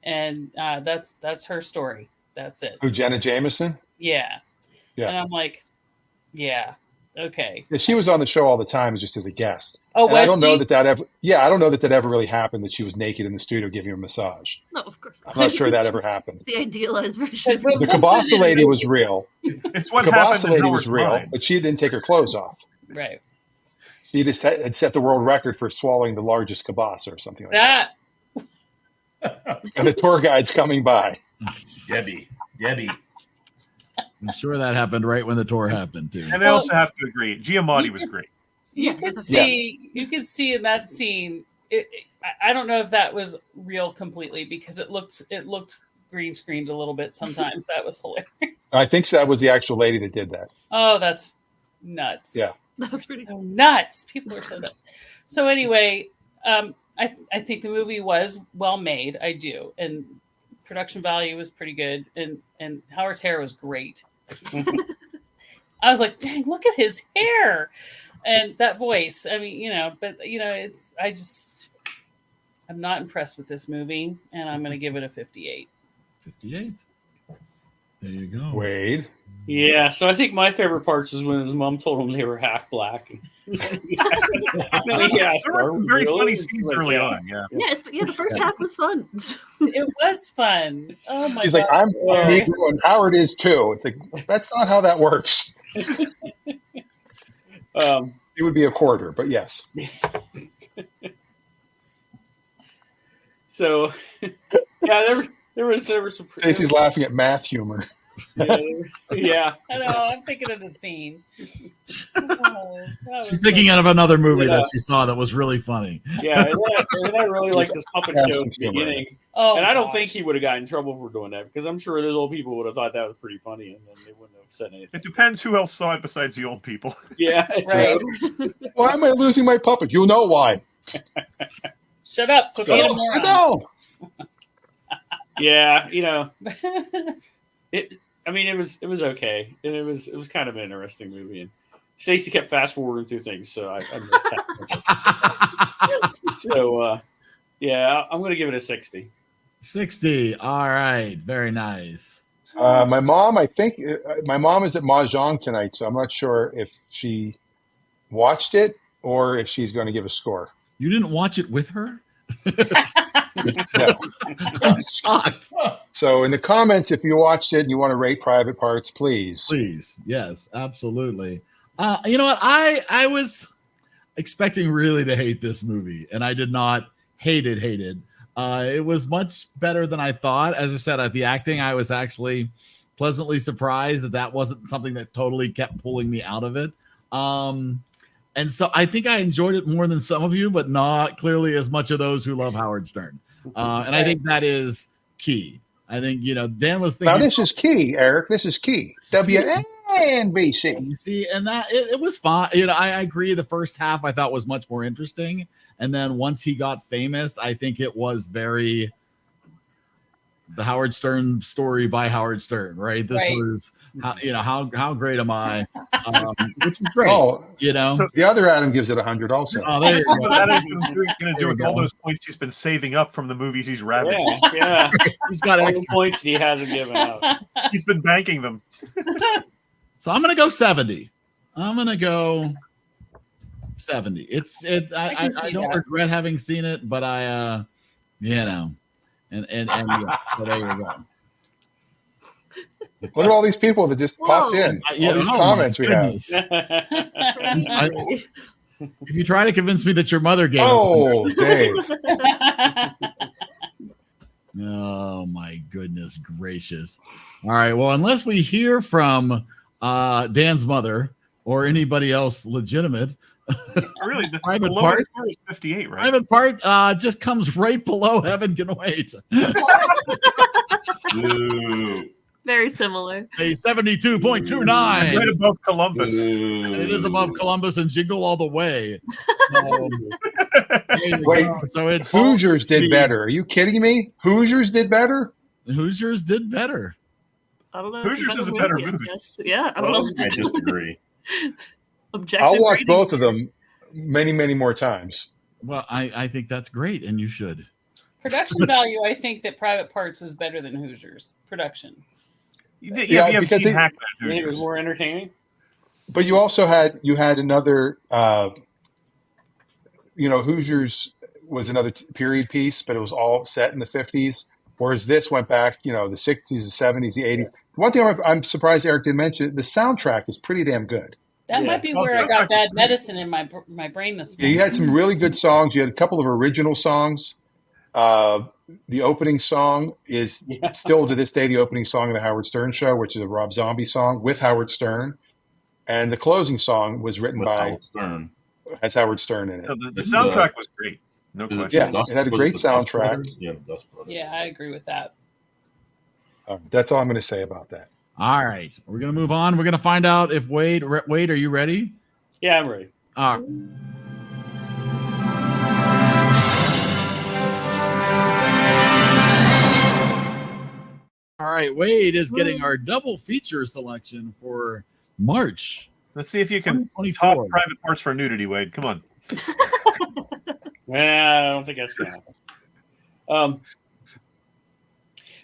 And that's her story. That's it. Who, Jenna Jameson? Yeah. Yeah. And I'm like, yeah, okay. Yeah, she was on the show all the time, just as a guest. Oh, I don't know that ever. Yeah, I don't know that ever really happened. That she was naked in the studio giving her a massage. No, of course not. I'm not sure that ever happened. The idealized version. The Kielbasa lady was real. It's what the happened. Kielbasa lady was real, but she didn't take her clothes off. Right. She just had set the world record for swallowing the largest kielbasa or something like that. And the tour guide's coming by. Debbie. I'm sure that happened right when the tour happened too. And I also have to agree, Giamatti was great. You could see in that scene. I don't know if that was real completely, because it looked green screened a little bit sometimes. That was hilarious. I think that was the actual lady that did that. Oh, that's nuts. Yeah, that's pretty so nuts. People are so nuts. So anyway, I think the movie was well made. I do, and production value was pretty good, and Howard's hair was great. I was like, dang, look at his hair and that voice. I mean, but I'm not impressed with this movie, and I'm going to give it a 58. 58. There you go. Wade. Yeah, so I think my favorite parts is when his mom told him they were half black. There were some very funny scenes early on. Yeah. The first half was fun. It was fun. Oh my! He's God. like, I'm Negro, and Howard is too. It's like, that's not how that works. It would be a quarter, but yes. So, yeah, there was some. Stacey's laughing at math humor. Yeah. I know. I'm thinking of the scene. She's thinking of another movie that she saw that was really funny. Yeah, and I really like this puppet show at the beginning. Oh, and I don't think he would have gotten in trouble for doing that, because I'm sure those old people would have thought that was pretty funny, and then they wouldn't have said anything. It depends who else saw it besides the old people. Yeah, right. Why am I losing my puppet? You know why. Shut up. Sit down. Yeah, it was okay, and it was kind of an interesting movie, and Stacey kept fast forwarding through things, so I missed that. So yeah, I'm going to give it a 60. 60. All right, very nice. My mom is at Mahjong tonight, so I'm not sure if she watched it or if she's going to give a score. You didn't watch it with her? No. I'm shocked. So in the comments, if you watched it and you want to rate Private Parts, please. Yes, absolutely. You know what? I was expecting really to hate this movie, and I did not hate it. It was much better than I thought. As I said, at the acting, I was actually pleasantly surprised that wasn't something that totally kept pulling me out of it. And so I think I enjoyed it more than some of you, but not clearly as much of those who love Howard Stern. And I think that is key. I think, Dan was thinking. Now, this is key, Eric. This is key. WNBC. You see, and that it was fine. I agree. The first half I thought was much more interesting. And then once he got famous, I think it was very the Howard Stern story by Howard Stern, right? This was how great am I? Which is great. Oh, So the other Adam gives it 100 also. Oh, there you This is go. what Adam's going to do with There all you go. those points he's been saving up from the movies he's ravaged. Yeah. He's got All the extra. points that he hasn't given out. He's been banking them. So I'm gonna go 70. I'm gonna go 70. I can see don't that. regret having seen it, but I and yeah, so there you go. Look at all these people that just popped Whoa. in. Yeah, All these oh my comments we have. goodness. If you try to convince me that your mother gave Oh, Dave. oh my goodness gracious. All right, well, unless we hear from Dan's mother or anybody else legitimate, Really, the Private lowest Parts? score is 58, right? private part just comes right below Heaven Can Wait. Boo. Very similar. A 72.29. Right above Columbus. And it is above Columbus and Jingle All the Way. So, there you Wait, go. So it Hoosiers did better. Are you kidding me? Hoosiers did better? Hoosiers did better. I don't know. Hoosiers is a better movie. Yes. Yeah, I don't know. I disagree. Objective I'll watch rating. both of them many, many more times. Well, I think that's great, and you should. Production value, I think that Private Parts was better than Hoosiers. Production. Yeah, you have because Gene they- Hackman You think it was Hoosiers. more entertaining? But you also had another Hoosiers was another period piece, but it was all set in the 50s. Whereas this went back, the 60s, the 70s, the 80s. The one thing I'm surprised Eric didn't mention, the soundtrack is pretty damn good. That Yeah. might be Oh, where I that's got like- bad medicine in my brain this Yeah, morning. you had some really good songs. You had a couple of original songs. The opening song is still to this day the opening song of the Howard Stern Show, which is a Rob Zombie song with Howard Stern. And the closing song was written With by Howard Stern. has Howard Stern in it. No, the This is, soundtrack was great. No Is it question. Yeah, Dust- it had a was great the Dust soundtrack. Brothers? Yeah, the Dust Brothers. Yeah, I agree with that. That's all I'm going to say about that. All right, we're gonna move on. We're gonna find out if Wade, are you ready? Yeah, I'm ready. All right. All right, Wade is getting our double feature selection for March Let's see if you can 2024. top Private Parts for nudity, Wade. Come on. Well, I don't think that's gonna happen.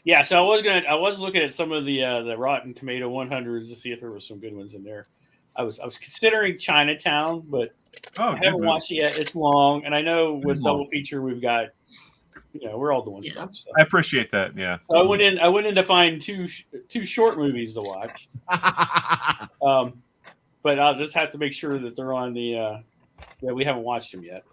Yeah, so I was looking at some of the Rotten Tomato 100s to see if there were some good ones in there. I was considering Chinatown, but Oh, I good haven't movie. watched it yet. It's long, and I know with It's long. double feature we've got, we're all doing Yeah. stuff. So. I appreciate that. Yeah. So I went in to find two short movies to watch. But I'll just have to make sure that they're on the we haven't watched them yet.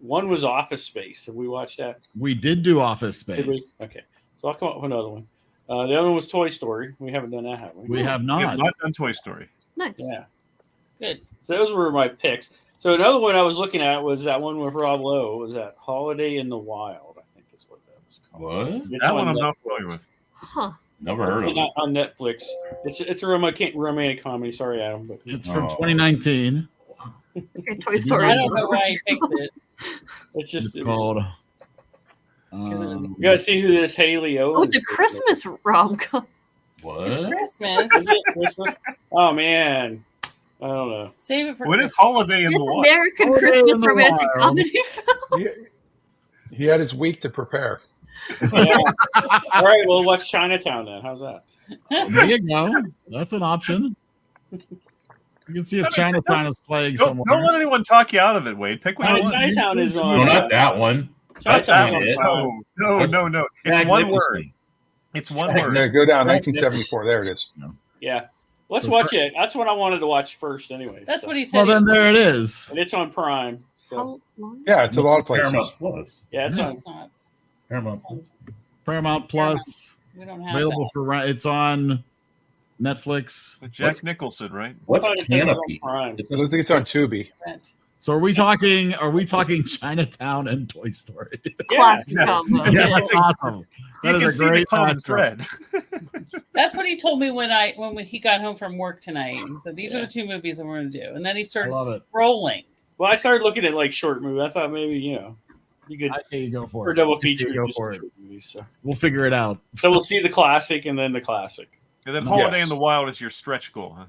One was Office Space. Have we watched that? We did do Office Did we? Space. Okay. So I'll come up with another one. The other one was Toy Story. We haven't done that, have we? We have We not. have not done Toy Story. Nice. Yeah. Good. So those were my picks. So another one I was looking at was that one with Rob Lowe. Was that Holiday in the Wild? I think is what that was called. What? It's That one on I'm not familiar with. Huh. Never heard of It's it. on Netflix. It's a romantic comedy. Sorry, Adam, but It's from Oh. 2019. Okay, Toy Story. I don't know why I picked it. it's just It's called. you gotta see who this Haley Owens. Oh, it's a is. Christmas rom-com. It's What? Christmas. Is it Christmas? Oh man, I don't know. Save it for What is Holiday in It's the Wild? American Oh, Christmas in the romantic wild. comedy film. He had his week to prepare. Yeah. All right, we'll watch Chinatown then. How's that? There you go. That's an option. You can see if Chinatown is playing Don't somewhere. let anyone talk you out of it, Wade. Pick what you want. Chinatown is No, on. not that one. Not that Chinatown's one. on No, Prime. no. It's one word. Magnificent. It's one No, word. go down 1974. There it is. Yeah, let's So watch it. That's what I wanted to watch first, anyways. That's so. what he said. Well, he then was there it is. And it's on Prime. So How long? Yeah, it's a lot of places. Paramount Plus. yeah, it's Yeah. on. It's not. Paramount Plus. Paramount Plus. We don't have available that. for it's on Netflix. With Jack Nicholson, right? What's thought it said it was on Canopy? Prime. Is It looks like it's on Tubi. So are we talking? Are we talking Chinatown and Toy Story? Classic Yeah. combo. Yeah, Yeah. that's awesome. That You is can a see the great common matchup. thread. That's what he told me when he got home from work tonight. He said these are the two movies that we're going to do, and then he started love it. scrolling. Well, I started looking at like short movies. I thought maybe you could I say you go for for it. a double I say feature. you go just for it. short movies, so. We'll figure it out. So we'll see the classic and then the classic. And then Holiday Yes. in the Wild is your stretch goal, huh?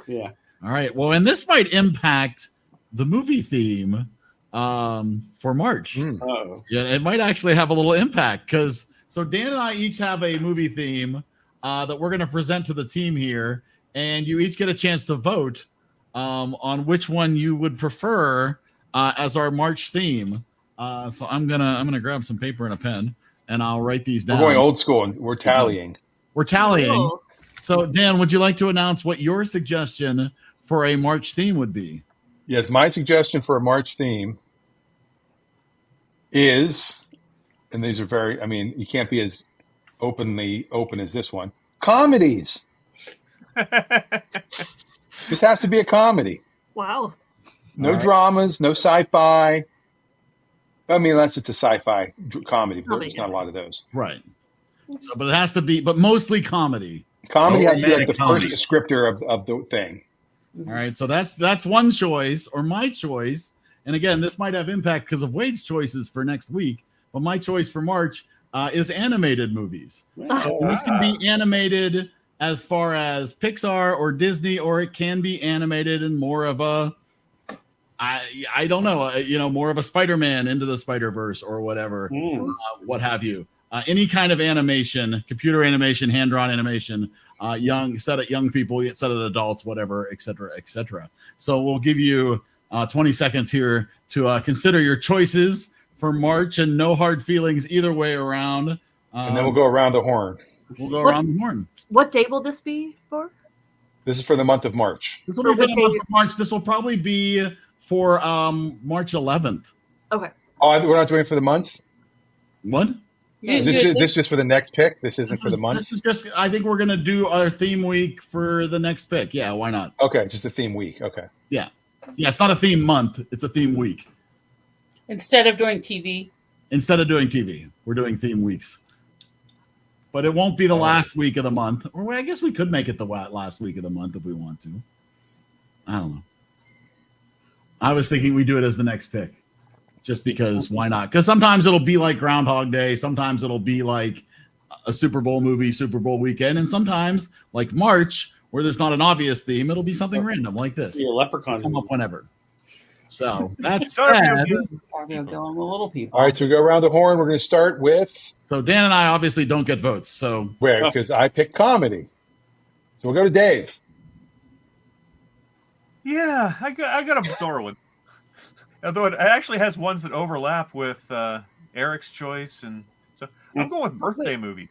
Yeah. All right. Well, and this might impact the movie theme for March. Oh. Yeah, it might actually have a little impact because Dan and I each have a movie theme that we're going to present to the team here, and you each get a chance to vote on which one you would prefer as our March theme. So I'm gonna grab some paper and a pen, and I'll write these We're down. going old school and we're tallying. We're tallying. Cool. So Dan, would you like to announce what your suggestion for a March theme would be? Yes, my suggestion for a March theme is, and these are very, I mean, you can't be as open as this one. Comedies. This has to be a comedy. Wow. No All right. dramas, no sci-fi. I mean, unless it's a sci-fi comedy, but there's Comedy. not a lot of those. Right. So, but it has to be, but mostly comedy. Comedy No has to be like the romantic first descriptor of the thing. All right. So that's one choice, or my choice. And again, this might have impact because of Wade's choices for next week. But my choice for March is animated movies. So this can be animated as far as Pixar or Disney, or it can be animated in more of a, I don't know, more of a Spider-Man Into the Spider-Verse or whatever, what have you. Any kind of animation, computer animation, hand-drawn animation, set at young people, set at adults, whatever, et cetera, et cetera. So we'll give you 20 seconds here to consider your choices for March, and no hard feelings either way around. And then we'll go around the horn. We'll go around the horn. What date will this be for? This is for the month of March. This will be for the month of March. This will probably be for March 11th. Okay. Oh, we're not doing it for the month? What? Is this just for the next pick? This isn't for the month? This is just, I think we're going to do our theme week for the next pick. Yeah, why not? Okay, just a theme week. Okay. Yeah. Yeah, it's not a theme month. It's a theme week. Instead of doing TV. Instead of doing TV, we're doing theme weeks. But it won't be the last week of the month. Or I guess we could make it the last week of the month if we want to. I don't know. I was thinking we do it as the next pick. Just because, why not? Because sometimes it'll be like Groundhog Day. Sometimes it'll be like a Super Bowl movie, Super Bowl weekend. And sometimes, like March, where there's not an obvious theme, it'll be something random like this. Yeah, Leprechaun. Come up whenever. So that's Darby sad. Darby go on the little people. All right, so we go around the horn. We're going to start with So Dan and I obviously don't get votes. So where? Because I picked comedy. So we'll go to Dave. Yeah, I got a bizarre one. Although it actually has ones that overlap with Eric's choice, and so I'm going with birthday movies.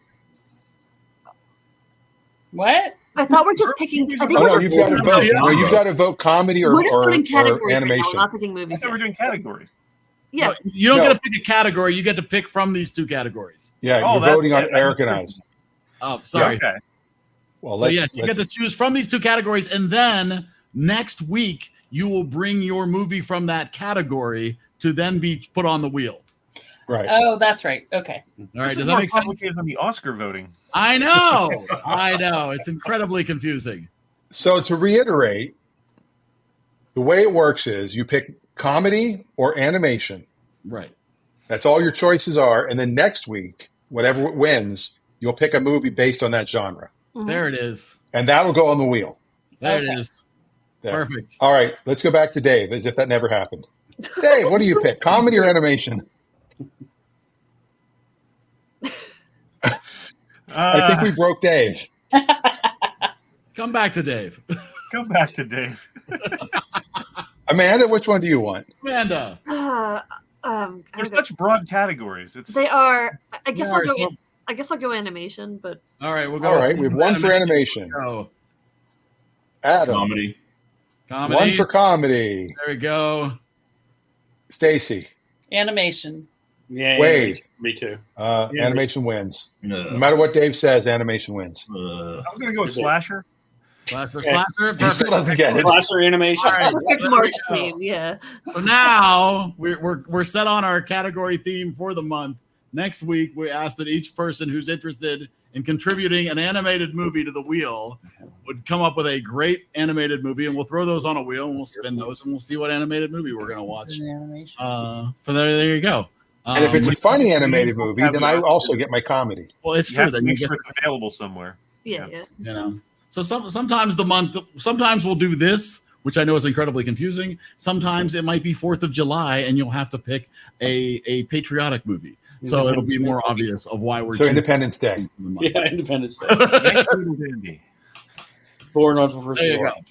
What? I thought we're just picking. I think Oh, we're no, just you've got to vote. Yeah. No, you've got to vote comedy or, we're just putting categories or right now, animation. not picking I movies. thought we're yet. doing categories. Yeah. no, you don't No. get to pick a category. You get to pick from these two categories. Yeah, Oh, you're that's voting on it. Eric and I's. Oh, sorry. Okay. Well, So yes, you get to choose from these two categories, and then next week you will bring your movie from that category to then be put on the wheel. right. Oh, that's right. Okay. All right, This does is that more make sense? complicated than the Oscar voting. I know. I know. It's incredibly confusing. So to reiterate, the way it works is you pick comedy or animation. Right. That's all your choices are. And then next week, whatever wins, you'll pick a movie based on that genre. Mhm. There it is. And that'll go on the wheel. There Okay. it is. There. Perfect. All right, let's go back to Dave as if that never happened. Dave, what do you pick? Comedy or animation? I think we broke Dave. Come back to Dave. Come back to Dave. Amanda, which one do you want? Amanda. There's such broad categories. It's They are. I guess They I'll are, go. so- I guess I'll go animation, but All right, we'll go. All right, we have one for animation. Go. Adam, Comedy. Comedy. one for comedy. There we go. Stacy, Animation. Yeah. Wade, Me too. Animation wins. No matter what Dave says, animation wins. I'm going to go with slasher. Slasher. He still doesn't get it. Slasher animation. All right, Perfect there March we go. theme, yeah. So now we're set on our category theme for the month. Next week, we ask that each person who's interested in contributing an animated movie to the wheel would come up with a great animated movie, and we'll throw those on a wheel, and we'll spin those, and we'll see what animated movie we're going to watch. There you go. And if it's a funny animated movie, then I also get my comedy. Well, it's true. Then make sure it's available somewhere. Yeah. You know. So sometimes sometimes we'll do this, which I know is incredibly confusing. Sometimes it might be 4th of July, and you'll have to pick a patriotic movie. So it'll be more obvious of why we're. So Independence Day. Yeah, Independence Day. Born on the 1st of July.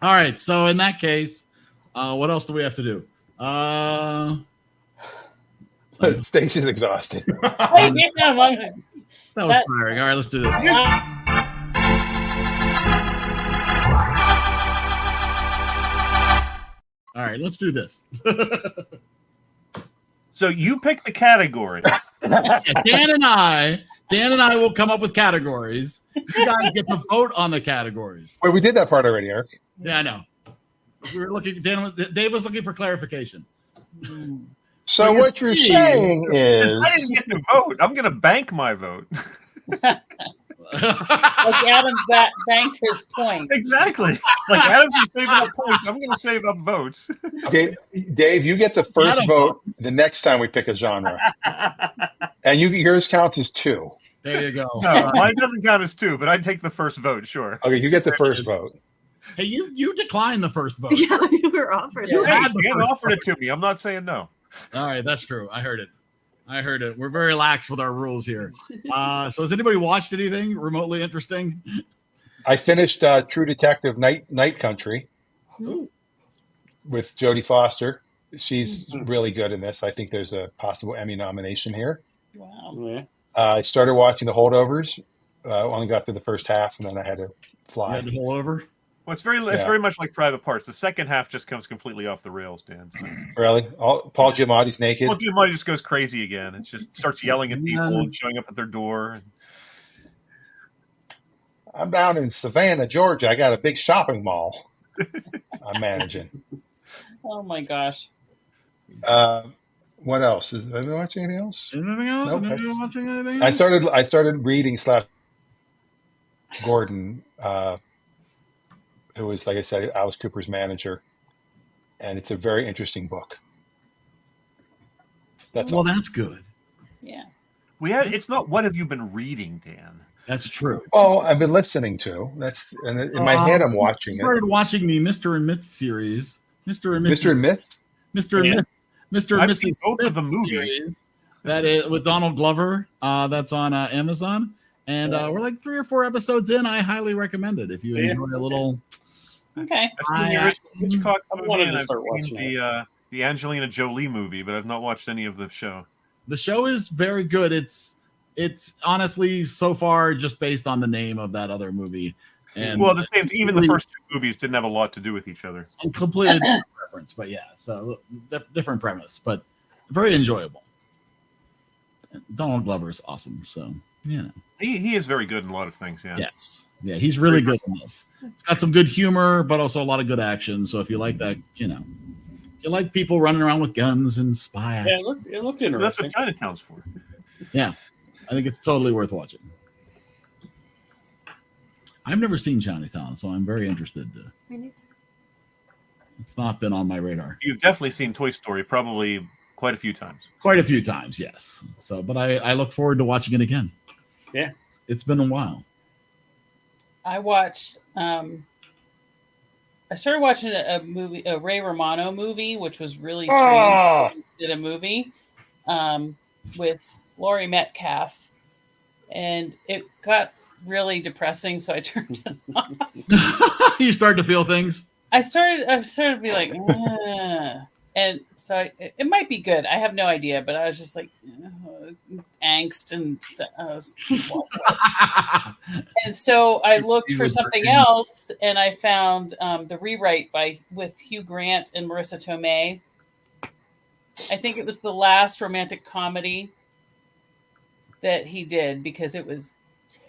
All right. So in that case, what else do we have to do? Stacy's exhausted. That was tiring. All right, let's do this. All right, let's do this. So you pick the category. Dan and I will come up with categories. You guys get to vote on the categories. Wait, we did that part already, Eric. Yeah, I know. We were looking. Dave was looking for clarification. So what you're saying is, I didn't get to vote. I'm going to bank my vote. Like Adam banked his points. Exactly. Like Adam's been saving up points. I'm going to save up votes. okay, Dave, you get the first vote the next time we pick a genre, and yours counts as 2. There you go. No, mine doesn't count as 2, but I'd take the first vote, sure. Okay, you get the first vote. Hey, you declined the first vote. Yeah, you were offered. You offered it to me. I'm not saying no. All right, that's true. I heard it. We're very lax with our rules here. So has anybody watched anything remotely interesting? I finished True Detective Night Country with Jodie Foster. She's really good in this. I think there's a possible Emmy nomination here. Wow. Yeah. I started watching The Holdovers. Only got through the first half, and then I had to fly. You had to pull over? Well, it's very much like Private Parts. The second half just comes completely off the rails, Dan. So. Really? Paul Giamatti's naked? Paul Giamatti just goes crazy again. It just starts yelling at people and showing up at their door. I'm down in Savannah, Georgia. I got a big shopping mall I'm managing. Oh my gosh. What else? Is anyone watching anything else? Anything else? Nope, Anyone watching anything I else? started reading Gordon, who was, like I said, Alice Cooper's manager, and it's a very interesting book. That's good. Yeah. It's not what have you been reading, Dan? That's true. Oh, I've been listening to. And in my head I'm watching I started watching the Mr. and Myth series. Mr. and Myth? Mr. and I've seen Mrs. both of the Smith movies. series. That is with Donald Glover. That's on Amazon. And we're like 3 or 4 episodes in. I highly recommend it if you enjoy a little. Okay. I've seen the Hitchcock I movie, wanted and to I've start seen watching the Angelina Jolie movie, but I've not watched any of the show. The show is very good. It's honestly so far just based on the name of that other movie. And well, even the first 2 movies didn't have a lot to do with each other. Completely different reference, but yeah, so different premise, but very enjoyable. Donald Glover is awesome, so yeah. He is very good in a lot of things, yeah. Yes. Yeah, he's really good in this. It's got some good humor, but also a lot of good action. So if you like that, you like people running around with guns and spy action. Yeah, it looked interesting. That's what Chinatown's for. Yeah, I think it's totally worth watching. I've never seen Chinatown, so I'm very interested. It's not been on my radar. You've definitely seen Toy Story probably quite a few times. Quite a few times, yes. So, but I look forward to watching it again. Yeah. It's been a while. I watched I started watching a movie, a Ray Romano movie, which was really strange. He did a movie with Laurie Metcalf, and it got really depressing, so I turned it off. You start to feel things? I started to be like, and so it might be good. I have no idea, but I was just like angst and stuff. And so I looked for something else, and I found the rewrite with Hugh Grant and Marissa Tomei. I think it was the last romantic comedy that he did because it was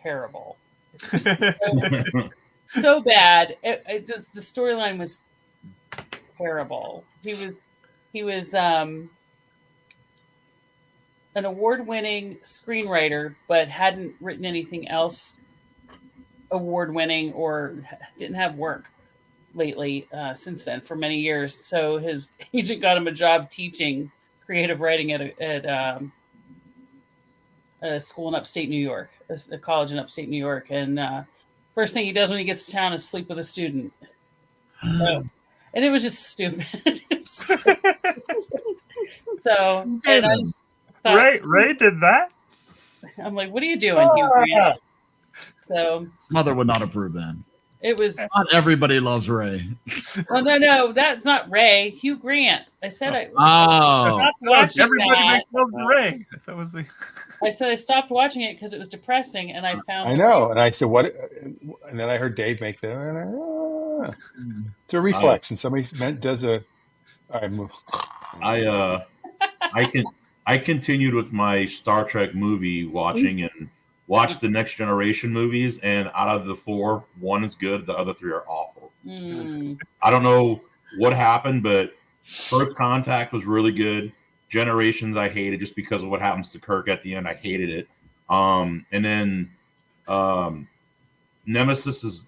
terrible. It was so bad. It just, the storyline was terrible. He was an award-winning screenwriter, but hadn't written anything else award-winning or didn't have work lately since then for many years. So his agent got him a job teaching creative writing at a school in upstate New York, a college in upstate New York. And first thing he does when he gets to town is sleep with a student. So, and it was just stupid. So, and I just thought, Ray did that. I'm like, what are you doing, Hugh Grant? So His mother would not approve then. it was. Not everybody loves Ray. Well, no, that's not Ray. Hugh Grant. I said I Oh, stopped watching Everybody that. makes love to Ray. That was the. I said I stopped watching it because it was depressing, and I found. I know. And I said, what? And then I heard Dave make the. And it's a reflex. And somebody does a. All right, move. I continued with my Star Trek movie watching and watched the Next Generation movies, and out of the 4, 1 is good, the other 3 are awful. I don't know what happened, but First Contact was really good. Generations I hated just because of what happens to Kirk at the end. I hated it. And then Nemesis is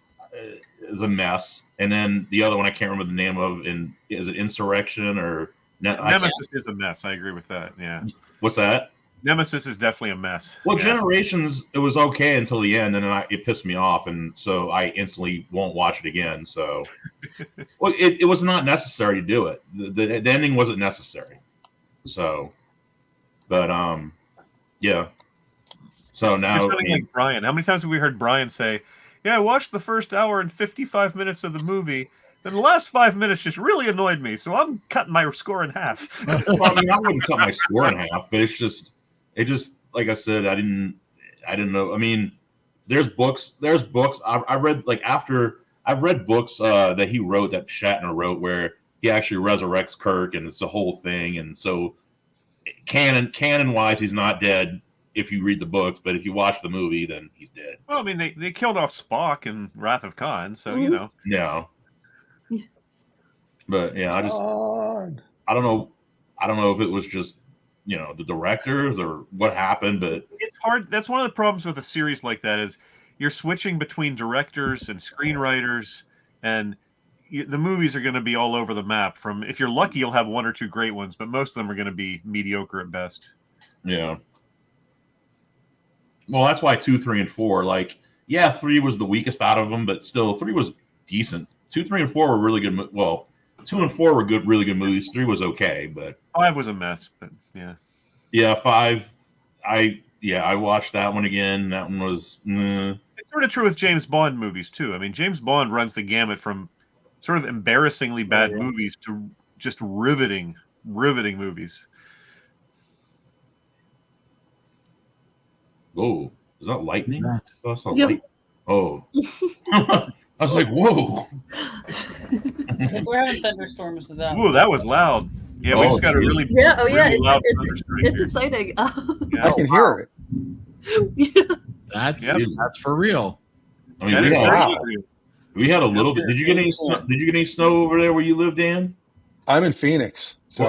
a mess. And then the other one I can't remember the name of. Is it Insurrection or Nemesis is a mess. I agree with that. Yeah. What's that? Nemesis is definitely a mess. Well, yeah. Generations, it was okay until the end, and then it pissed me off, and so I instantly won't watch it again. So, well, it was not necessary to do it. The ending wasn't necessary. So, but yeah. So now, You're sounding like Brian. How many times have we heard Brian say, "Yeah, I watched the first hour and 55 minutes of the movie. Then the last 5 minutes just really annoyed me, so I'm cutting my score in half." Well, I mean, I wouldn't cut my score in half, but it just like I said, I didn't know. I mean, there's books. I read I've read books that he wrote, that Shatner wrote, where he actually resurrects Kirk, and it's the whole thing. And so, canon wise, he's not dead if you read the books, but if you watch the movie, then he's dead. Well, I mean, they killed off Spock in Wrath of Khan, so you know. Yeah. But yeah, I don't know if it was just, the directors or what happened, but It's hard. That's one of the problems with a series like that is you're switching between directors and screenwriters, and the movies are going to be all over the map. From, if you're lucky, you'll have 1 or 2 great ones, but most of them are going to be mediocre at best. yeah. Well, that's why 2, 3, and 4, 3 was the weakest out of them, but still 3 was decent. 2, 3, and 4 were really good. Well, 2 and 4 were really good movies. 3 was okay, but 5 was a mess. But yeah. Yeah, 5. I watched that one again. That one was. It's sort of true with James Bond movies too. I mean, James Bond runs the gamut from sort of embarrassingly bad movies to just riveting movies. Whoa, is that lightning? Yeah. Oh, that's not Yep. light. Oh, I was like, whoa. We're having thunderstorms with that. Ooh, that was loud. Yeah, we Oh, just got a geez. really Yeah, oh yeah, really loud it's thunderstorm here. exciting. Yeah. I can hear it. Yeah. That's for real. I mean, That we is had, very Wow. true. we had a little bit. Did you get any snow? Did you get any snow over there where you live, Dan? I'm in Phoenix. So,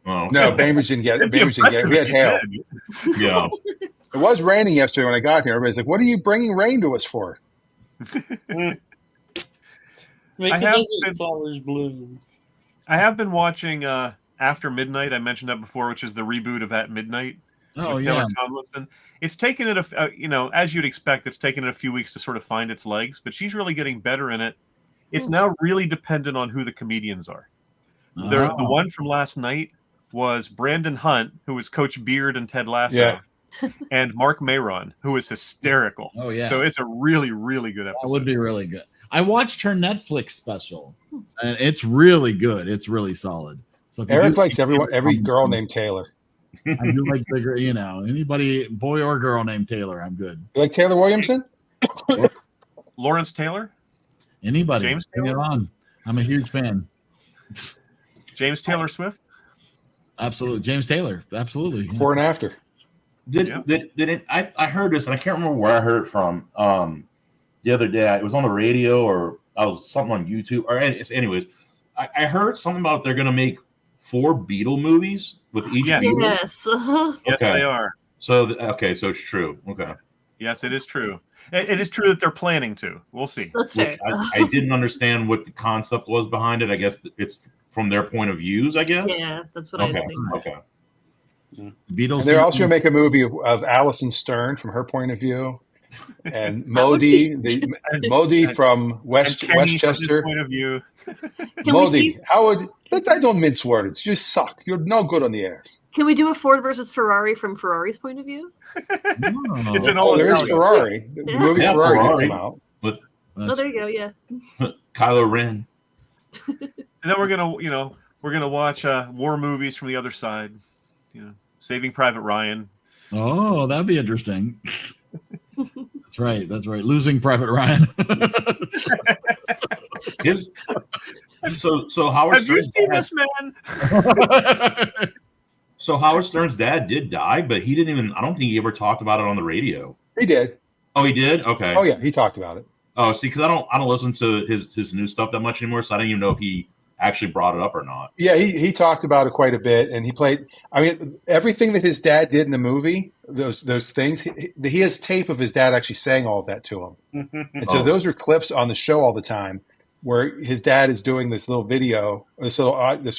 Oh, no, Bainbridge didn't get it. It'd be Bainbridge didn't get it. We had hail. impressive if you yeah. It was raining yesterday when I got here. Everybody's like, what are you bringing rain to us for? Make I the have desert been- flowers bloom. I have been watching After Midnight. I mentioned that before, which is the reboot of At Midnight Oh with yeah. Taylor Tomlinson. It's taken it, as you'd expect, it's taken it a few weeks to sort of find its legs, but she's really getting better in it. It's now really dependent on who the comedians are. The Oh. one from last night was Brandon Hunt, who was Coach Beard and Ted Lasso, Yeah. and Mark Mayron, who is hysterical. Oh yeah. So it's a really, really good episode. That would be really good. I watched her Netflix special, and it's really good. It's really solid. So if you Eric do- likes every girl named Taylor. I do like bigger, anybody, boy or girl named Taylor. I'm good. You like Taylor Williamson? Lawrence Taylor? Anybody, James bring it Taylor? on. I'm a huge fan. James Taylor Swift? Absolutely. James Taylor. Absolutely. Before and after. I heard this, and I can't remember where I heard it from the other day. It was on the radio, or I was something on YouTube. Or anyways, I heard something about they're going to make 4 Beatle movies with each Beatle. Yes. Yes, they are. So so it's true. Okay. Yes, it is true. It is true that they're planning to. We'll see. That's fair. I didn't understand what the concept was behind it. I guess it's from their point of views, I guess. Yeah, that's what I think. Okay. Beatles. And they're also going to make a movie of Alison Stern from her point of view, and Modi, Modi from And Kenny, from his Westchester. point of view. Modi, Howard, I don't mince words. You suck. You're no good on the air. Can we do a Ford versus Ferrari from Ferrari's point of view? It's an all There is Italian. Ferrari. The movie Yeah, Ferrari Ferrari. did come out. Oh, there you go. Yeah. Kylo Ren. And then we're gonna watch war movies from the other side. Saving Private Ryan. Oh, that'd be interesting. That's right. Losing Private Ryan. So Howard Have you Stern's seen dad- this man? So Howard Stern's dad did die, but he didn't even. I don't think he ever talked about it on the radio. He did. Oh, he did. Okay. Oh yeah, he talked about it. Oh, see, because I don't listen to his new stuff that much anymore, so I didn't even know if he actually brought it up or not. Yeah, he talked about it quite a bit, and he played. I mean, everything that his dad did in the movie, those things. He has tape of his dad actually saying all of that to him, and so those are clips on the show all the time, where his dad is doing this little video, this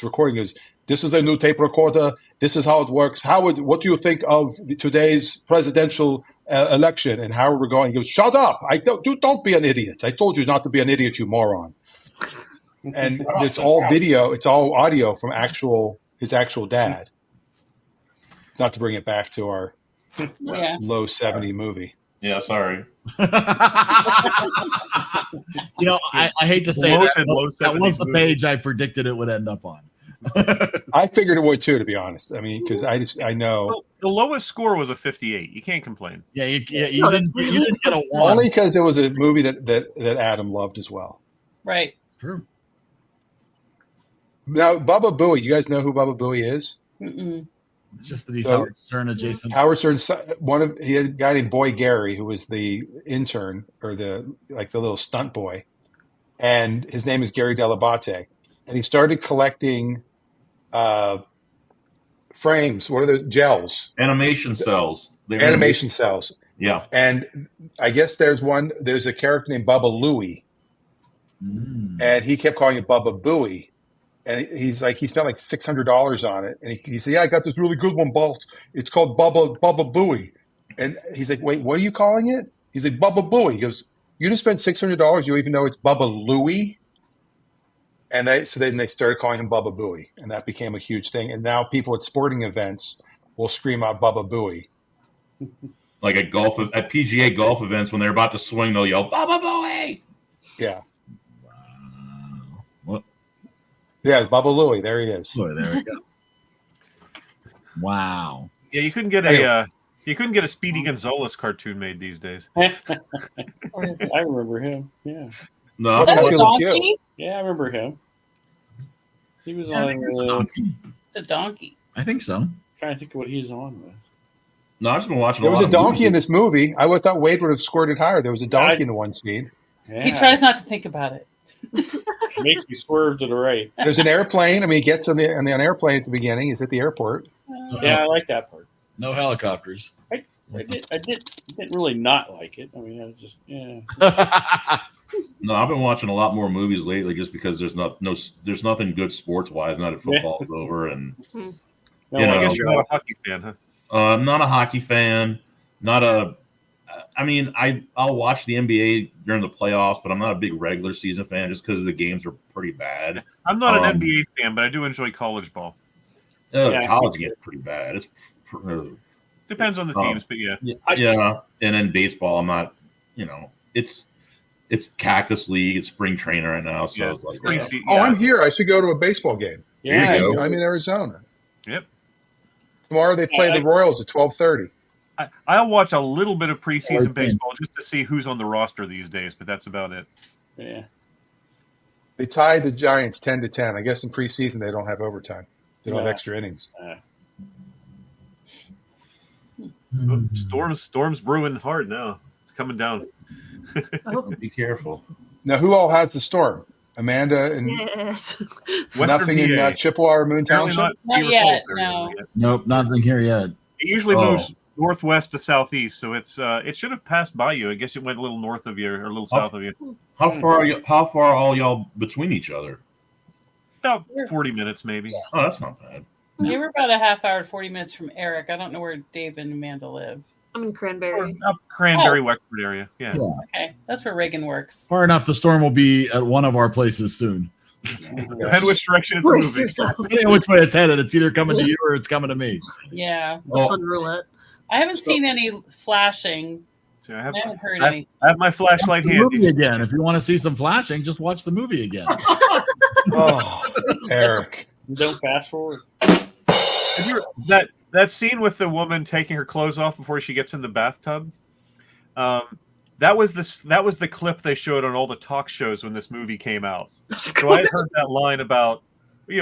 recording. Goes, this is the new tape recorder. This is how it works. Howard, what do you think of today's presidential election and how we're going? He goes, shut up! Don't be an idiot. I told you not to be an idiot, you moron. And it's all video, it's all audio from his actual dad. Not to bring it back to our low 70 movie. Yeah, sorry. I hate to say that was the page I predicted it would end up on. I figured it would too, to be honest. I mean, because I know The lowest score was a 58. You can't complain. Yeah, you didn't get a 1. only because it was a movie that Adam loved as well. Right. True. Now, Baba Booey, you guys know who Baba Booey is? Mm-mm. It's just that he's So- Howard Stern adjacent. Howard Stern, he had a guy named Boy Gary who was the intern or the little stunt boy, and his name is Gary Delabate, and he started collecting frames. What are those gels? Animation cells. Animation cells. Yeah. And I guess there's a character named Bubba Louie, and he kept calling it Bubba Booey. And he spent like $600 on it. And he said, yeah, I got this really good one, boss. It's called Bubba Booey. And he's like, wait, what are you calling it? He's like, Bubba Booey. He goes, you just spent $600. You even know it's Bubba Louie. And then they started calling him Bubba Booey. And that became a huge thing. And now people at sporting events will scream out Bubba Booey. Like at PGA golf events, when they're about to swing, they'll yell, Baba Booey! Yeah. What? Yeah, Bubba Louie. There he is. Boy, there we go. Wow. Yeah, you couldn't get a Speedy Gonzales cartoon made these days. I remember him. Yeah. No, Is that That'd a be donkey? cute. Yeah, I remember him. He was I on. think it's a donkey. It's a donkey. I think so. Trying to think of what he's on with. no, I've just been watching. There was lot a of donkey in movies. this movie. I would thought Wade would have scored it higher. There was a donkey in the one scene. Yeah. He tries not to think about it. Makes me swerve to the right. There's an airplane. I mean, he gets on the airplane at the beginning. He's at the airport. Yeah, I like that part. No helicopters. I didn't really not like it. I mean, I was just No, I've been watching a lot more movies lately, just because there's there's nothing good sports wise. Not that football's over, and No, You I know, guess you're not a hockey fan, huh? I'm not a hockey fan. I mean, I'll watch the NBA during the playoffs, but I'm not a big regular season fan just because the games are pretty bad. I'm not an NBA fan, but I do enjoy college ball. Yeah. College games are pretty bad. It's Depends on the teams, but yeah. yeah. And then baseball, I'm not. It's Cactus League. It's spring training right now, so Yeah, it's like spring yeah. season. Oh, I'm here. I should go to a baseball game. yeah, Here you go. I'm in Arizona. Yep. Tomorrow they play the Royals at 12:30. I'll watch a little bit of preseason Okay. baseball just to see who's on the roster these days, but that's about it. yeah. They tied the Giants 10-10. I guess in preseason they don't have overtime. They don't have extra innings. Storm's brewing hard now. It's coming down. Be careful. Now, who all has the storm? Amanda and Yes. nothing Western in PA. Chippewa or Moon Apparently Township? not Not Beaver yet, Falls area no. yet. Nope, nothing here yet. It usually Oh. moves northwest to southeast, so it should have passed by you. I guess it went a little north of you or a little south of you. How far are all y'all between each other? About 40 minutes, maybe. Oh, that's not bad. We were about a half hour, 40 minutes from Eric. I don't know where Dave and Amanda live. I'm in Or Cranberry. up Cranberry, Wexford area. Yeah. Okay, that's where Reagan works. Far enough, the storm will be at one of our places soon. Depending which direction it's Brace moving. yourself. Depending on which way it's headed, it's either coming to you or it's coming to me. Yeah, Well, Fun roulette. I haven't seen any flashing. So I I have, haven't heard I any. have my flashlight The movie handy. again. If you want to see some flashing, just watch the movie again. Oh, Eric. Don't fast forward. Have you- that scene with the woman taking her clothes off before she gets in the bathtub? That was the clip they showed on all the talk shows when this movie came out. So I had heard that line about,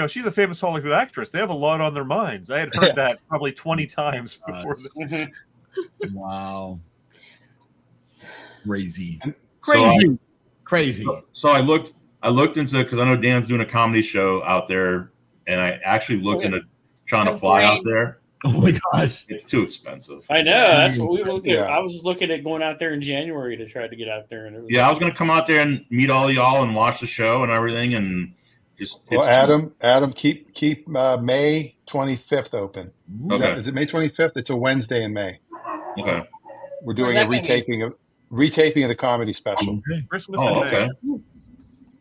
she's a famous Hollywood actress. They have a lot on their minds. I had heard that probably 20 times before. Wow. Crazy. Crazy. So I looked into, because I know Dan's doing a comedy show out there, and I actually looked into trying to fly out there. Oh my gosh. It's too expensive. I know. That's what we looked at. Yeah. I was looking at going out there in January to try to get out there, and it was, Yeah, I was gonna come out there and meet all y'all and watch the show and everything, and just Well, Adam, keep May 25th open. Okay. Is it May 25th? It's a Wednesday in May. Okay. We're doing Where's a that gonna retaping of the comedy special. Okay. Christmas Oh, in May. okay.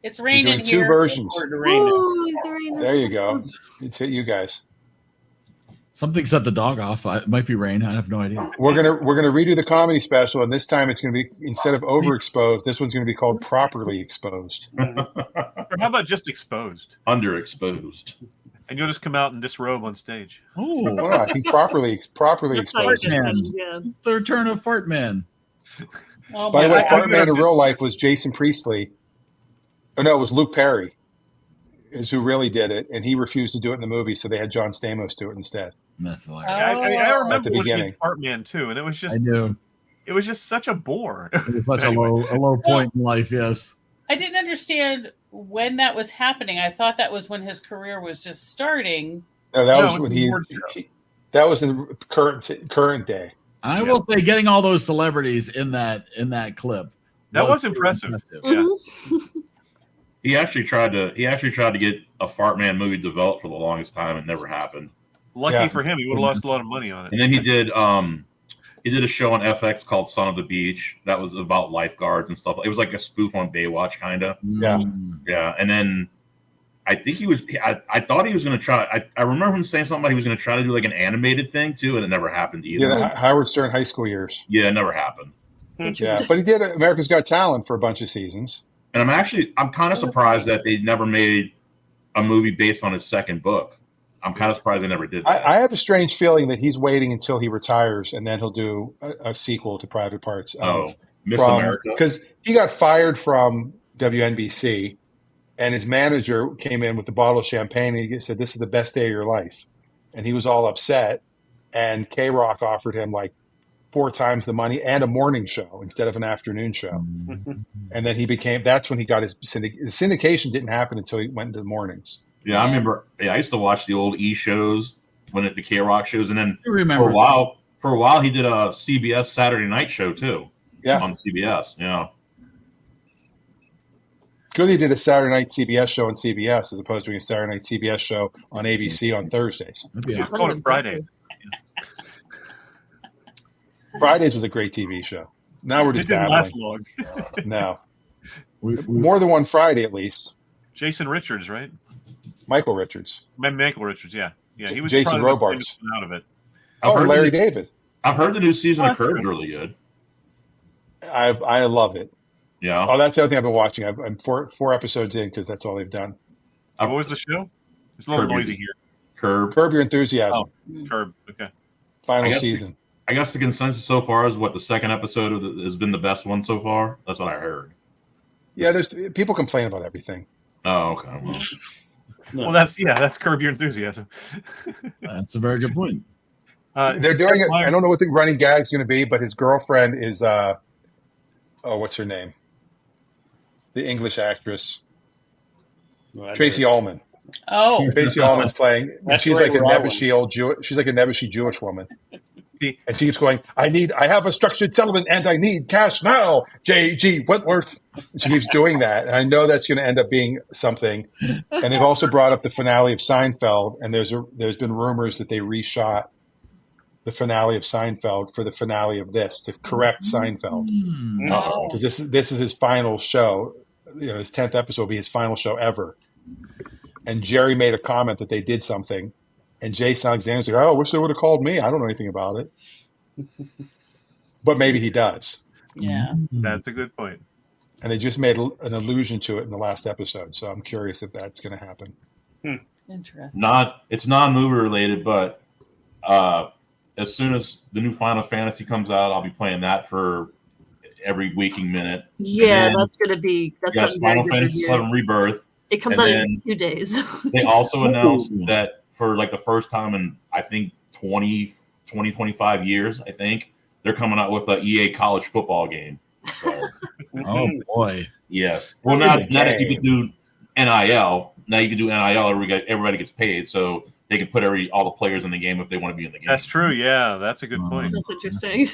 It's raining doing two here. versions. It's starting to rain now. Ooh, the rain is There you go. It's hit you guys. Something set the dog off. It might be rain. I have no idea. We're gonna redo the comedy special, and this time it's gonna be, instead of overexposed, this one's gonna be called properly exposed. Or how about just exposed? Underexposed. And you'll just come out and disrobe on stage. Oh, Well, no, I think properly That's how it exposed. is, yeah. it's the return of Fart Man. Oh, By the way, I Fart Man think in real life was Jason Priestley. Oh no, it was Luke Perry, is who really did it, and he refused to do it in the movie, so they had John Stamos do it instead. That's hilarious. I remember At the when he beginning. did Fartman too, and it was I just knew. it was just such a bore. It was such Anyway. a low point in life. Yes. I didn't understand when that was happening. I thought that was when his career was just starting. No, that No, was it's when the award show. that was in current day. I will say, getting all those celebrities in that clip. That was impressive. Yeah. Mhm. He actually tried to get a Fart Man movie developed for the longest time. It never happened. Lucky Yeah. for him, he would have lost a lot of money on it. And then he did a show on FX called Son of the Beach that was about lifeguards and stuff. It was like a spoof on Baywatch, kind of. Yeah. Yeah. And then I think I thought he was going to try. I remember him saying something about he was going to try to do like an animated thing too, and it never happened either. Yeah, the Howard Stern high school years. Yeah, it never happened. Yeah, but he did America's Got Talent for a bunch of seasons. And I'm kind of surprised that they never made a movie based on his second book. I'm kind of surprised they never did that. I have a strange feeling that he's waiting until he retires, and then he'll do a sequel to Private Parts. Miss America. Because he got fired from WNBC, and his manager came in with a bottle of champagne, and he said, "This is the best day of your life." And he was all upset, and K-Rock offered him like 4 times the money and a morning show instead of an afternoon show. And then that's when he got his syndication didn't happen until he went into the mornings. Yeah, I remember. Yeah, I used to watch the old E shows the K-Rock shows, and then You remember? for a while he did a CBS Saturday night show too. Yeah. On CBS. Yeah. Good he did a Saturday night CBS show on CBS as opposed to doing a Saturday night CBS show on ABC on Thursdays. That'd be Just call it Fridays. Fridays was a great TV show. Now we're It just didn't last babbling. long. No. we, More than one Friday at least. Jason Richards, right? Michael Richards. Michael Richards, yeah. He was Jason probably the most Robards. famous one out of it. I've Oh, heard Larry the- David. I've heard the new season Oh, of Curb is really good. I love it. Yeah. Oh, that's the other thing I've been watching. I'm four episodes in because that's all they've done. What was the show? It's a little Curb Your- noisy here. Curb. Curb Your Enthusiasm. Curb. Okay. Final I guess season. I guess the consensus so far is what the second episode has been the best one so far. That's what I heard. Yeah, there's people complain about everything. Oh, okay. Well, No. Well, that's Curb Your Enthusiasm. That's a very good point. They're doing it. I don't know what the running gag's going to be, but his girlfriend is what's her name? The English actress, Tracy Ullman. Oh, Tracy Ullman's playing. That's She's right, like a we're all nebbishy old Jew. She's like a nebbishy Jewish woman. And she keeps going, I have a structured settlement and I need cash now, J.G. Wentworth. She keeps doing that. And I know that's going to end up being something. And they've also brought up the finale of Seinfeld. And there's been rumors that they reshot the finale of Seinfeld for the finale of this to correct Seinfeld. Because this is his final show. His 10th episode will be his final show ever. And Jerry made a comment that they did something. And Jason Alexander's like, I wish they would have called me. I don't know anything about it. But maybe he does. yeah. That's a good point. And they just made an allusion to it in the last episode. So I'm curious if that's going to happen. Interesting. It's non-movie related, but as soon as the new Final Fantasy comes out, I'll be playing that for every waking minute. Yeah, that's going to be. That's Yes, gotten Final very good Fantasy reviews. VII Rebirth. It comes and out then in 2 days. They also announced that for like the first time in, I think, 25 years, I think, they're coming out with an EA college football game. So, Oh boy. yes. Well, now that you can do NIL, everybody gets paid, so they can put all the players in the game if they want to be in the game. That's true. Yeah, that's a good point. That's interesting.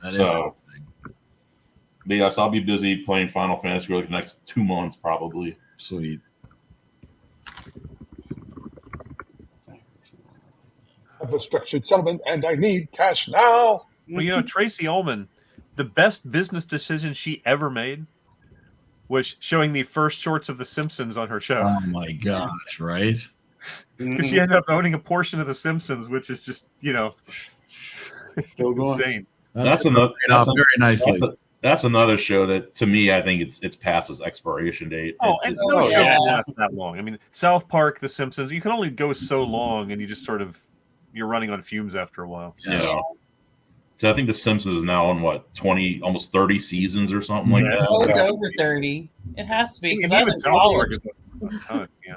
That is So- interesting. But yes, I'll be busy playing Final Fantasy for like the next 2 months probably. Sweet. I have a structured settlement and I need cash now. Well, Tracy Ullman, the best business decision she ever made was showing the first shorts of The Simpsons on her show. Oh my gosh! Right? Because she ended up owning a portion of The Simpsons, which is just, Still going. insane. That's another. Very nicely. That's another show that, to me, I think it's past its expiration date. And no Oh, show yeah. can last that long. I mean, South Park, The Simpsons, you can only go so long, and you just sort of you're running on fumes after a while. Yeah. Because I think The Simpsons is now on what 20, almost 30 seasons or something like that. Oh, it's over 30. It has to be because I Even was in South Park college. is a ton, yeah.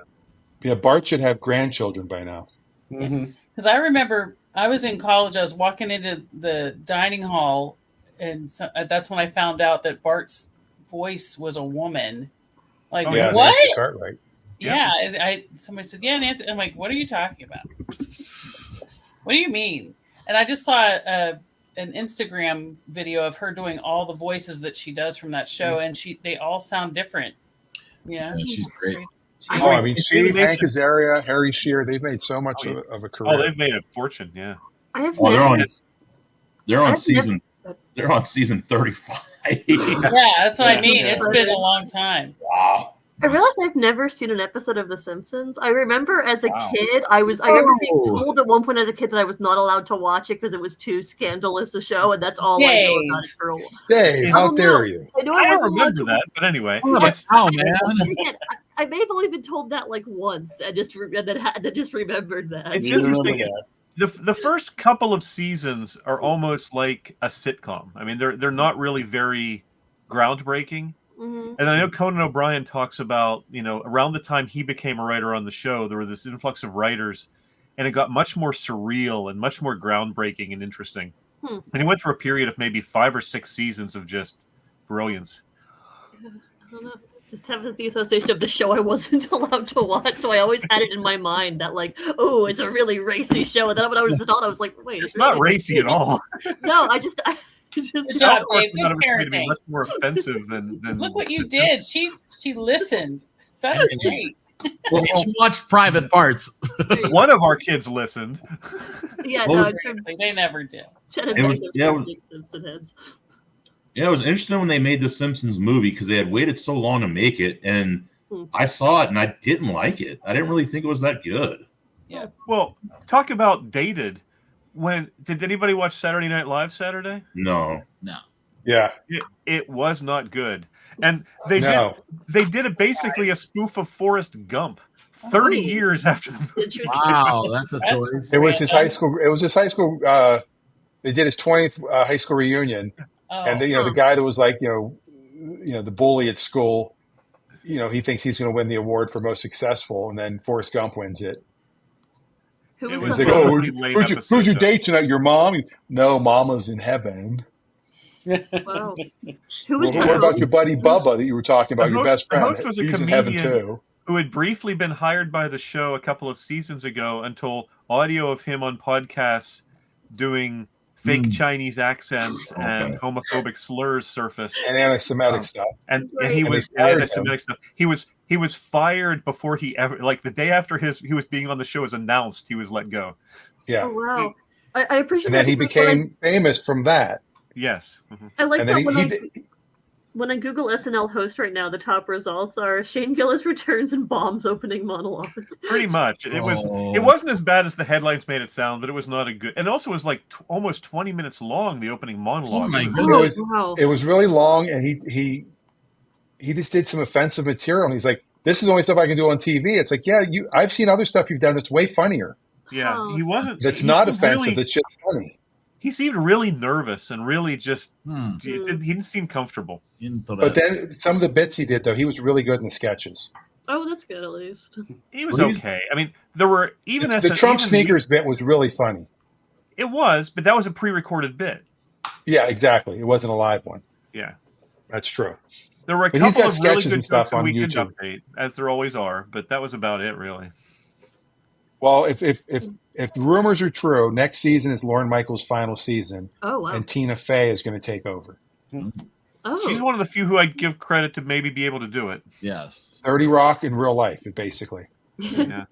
Yeah, Bart should have grandchildren by now. Because I remember I was in college. I was walking into the dining hall, and that's when I found out that Bart's voice was a woman. Like, Yeah, what? Nancy Cartwright. Yeah, and somebody said, "Yeah, Nancy." I'm like, "What are you talking about? What do you mean?" And I just saw an Instagram video of her doing all the voices that she does from that show, and they all sound different. Yeah, she's great. Oh, I mean, she, animation. Hank Azaria, Harry Shearer, they've made so much of a career. Oh, they've made a fortune, yeah. I have Well, never. they're on I've season. They're on season 35. yeah, that's what I mean. Yeah. It's been a long time. Wow. I realized I've never seen an episode of The Simpsons. I remember as a Wow. kid, I remember being Oh. told at one point as a kid that I was not allowed to watch it because it was too scandalous a show, and that's all I know Dave. about it for a while. Dave, I how don't dare know. you? I know I I don't wasn't allowed remember to. that, but anyway. But how, man? Again, I may have only been told that like once, and then just remembered that. It's You remember interesting. that. The first couple of seasons are almost like a sitcom. I mean, they're not really very groundbreaking. Mhm. And I know Conan O'Brien talks about, around the time he became a writer on the show, there was this influx of writers, and it got much more surreal and much more groundbreaking and interesting. Hmm. And he went through a period of maybe 5 or 6 seasons of just brilliance. I don't know. Just have the association of the show I wasn't allowed to watch, so I always had it in my mind that oh, it's a really racy show. And then when I was an adult, I was like, wait, It's not racy at all. No, I just Good South job, Park Dave. was not Good ever to be parenting. much more offensive than Look what you than did. She listened. That's great. Well, she watched Private Parts. One of our kids listened. yeah, What no, was- Seriously, they never did. It was- yeah, it was- big Simpson heads. Yeah, it was interesting when they made the Simpsons movie because they had waited so long to make it, and Hmm. I saw it and I didn't like it. I didn't really think it was that good. Well, talk about dated. Did anybody watch Saturday Night Live Saturday? No. Yeah. It was not good. And they No. did basically a spoof of Forrest Gump 30 years after the movie. Interesting. Wow, that's a That's choice. It was his high school. It was his high school. They did his 20th high school reunion, Oh, and the guy that was like the bully at school he thinks he's going to win the award for most successful, and then Forrest Gump wins it. Who was He's the like, a "Oh, pretty lame who's episode, your though. date tonight? Your mom?" No, Mama's in heaven. Wow. Who was Well, the what about host? your buddy Bubba that you were talking about? The Your host- best the friend. host was a He's in heaven comedian. too. Who had briefly been hired by the show a couple of seasons ago until audio of him on podcasts doing fake Chinese accents and homophobic slurs surfaced. And anti-Semitic stuff. And Right. he And they was fired anti-Semitic stuff. He was fired before he ever, like the day after he was being on the show was announced, he was let go. Yeah. Oh wow. I appreciate And then that he because when I- became famous from that. Yes. Mhm. I like And that then when I Google SNL host right now, the top results are Shane Gillis returns and bombs opening monologue. Pretty much. It Oh. wasn't as bad as the headlines made it sound, but it was not a good. And also, it was like almost 20 minutes long. The opening monologue. Oh my It was- goodness. Wow. It was really long, and he just did some offensive material, and he's like, "This is the only stuff I can do on TV." It's like, yeah, I've seen other stuff you've done that's way funnier. Yeah, Oh. he wasn't. That's he not seemed offensive. really- That's just funny. he seemed really nervous and really just. Hmm. He didn't seem comfortable. But then some of the bits he did, though, he was really good in the sketches. Oh, that's good at least. He was Well, he's- okay. I mean, there were even The as Trump sneakers bit was really funny. It was, but that was a pre-recorded bit. Yeah, exactly. It wasn't a live one. Yeah, That's true. there were a But he's couple got of really sketches good and stuff jokes in on Weekend YouTube. Update, as there always are. But that was about it, really. Well, if the rumors are true, next season is Lorne Michaels' final season, Oh wow. and Tina Fey is going to take over. Oh. She's one of the few who I'd give credit to maybe be able to do it. Yes. 30 Rock in real life, basically. Yeah.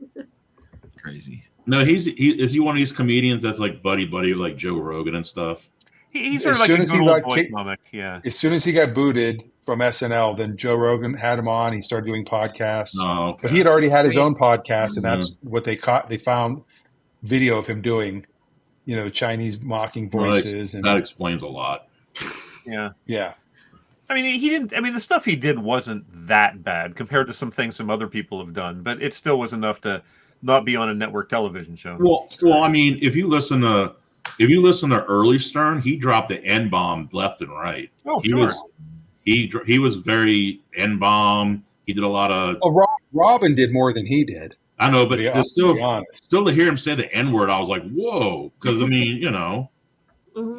Crazy. No, is he one of these comedians that's like buddy with like Joe Rogan and stuff? He's sort As of like soon a as good he old got boy kicked- comic. Yeah. As soon as he got booted from SNL, then Joe Rogan had him on. He started doing podcasts. Oh, okay. But he had already had his Right. own podcast, and Mhm. that's what they caught. They found video of him doing, Chinese mocking Well, voices. that And explains a lot. Yeah. yeah, I mean, he didn't. I mean, the stuff he did wasn't that bad compared to some things some other people have done, but it still was enough to not be on a network television show. Well, I mean, if you listen to early Stern, he dropped the N bomb left and right. Oh, he sure. was he was very N bomb. He did a lot of. well, Robin did more than he did. I know, but To be to honest. still to hear him say the N word, I was like, whoa, because I mean, Mhm.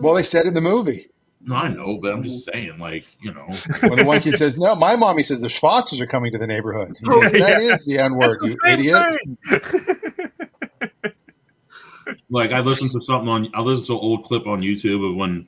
Well, they said in the movie no, I know, but I'm just saying, like, when the one kid says, "No, my mommy says the Schwarzers are coming to the neighborhood." He Oh, goes, yeah. That is the N word, you Same idiot. thing. like I listened to an old clip on YouTube of when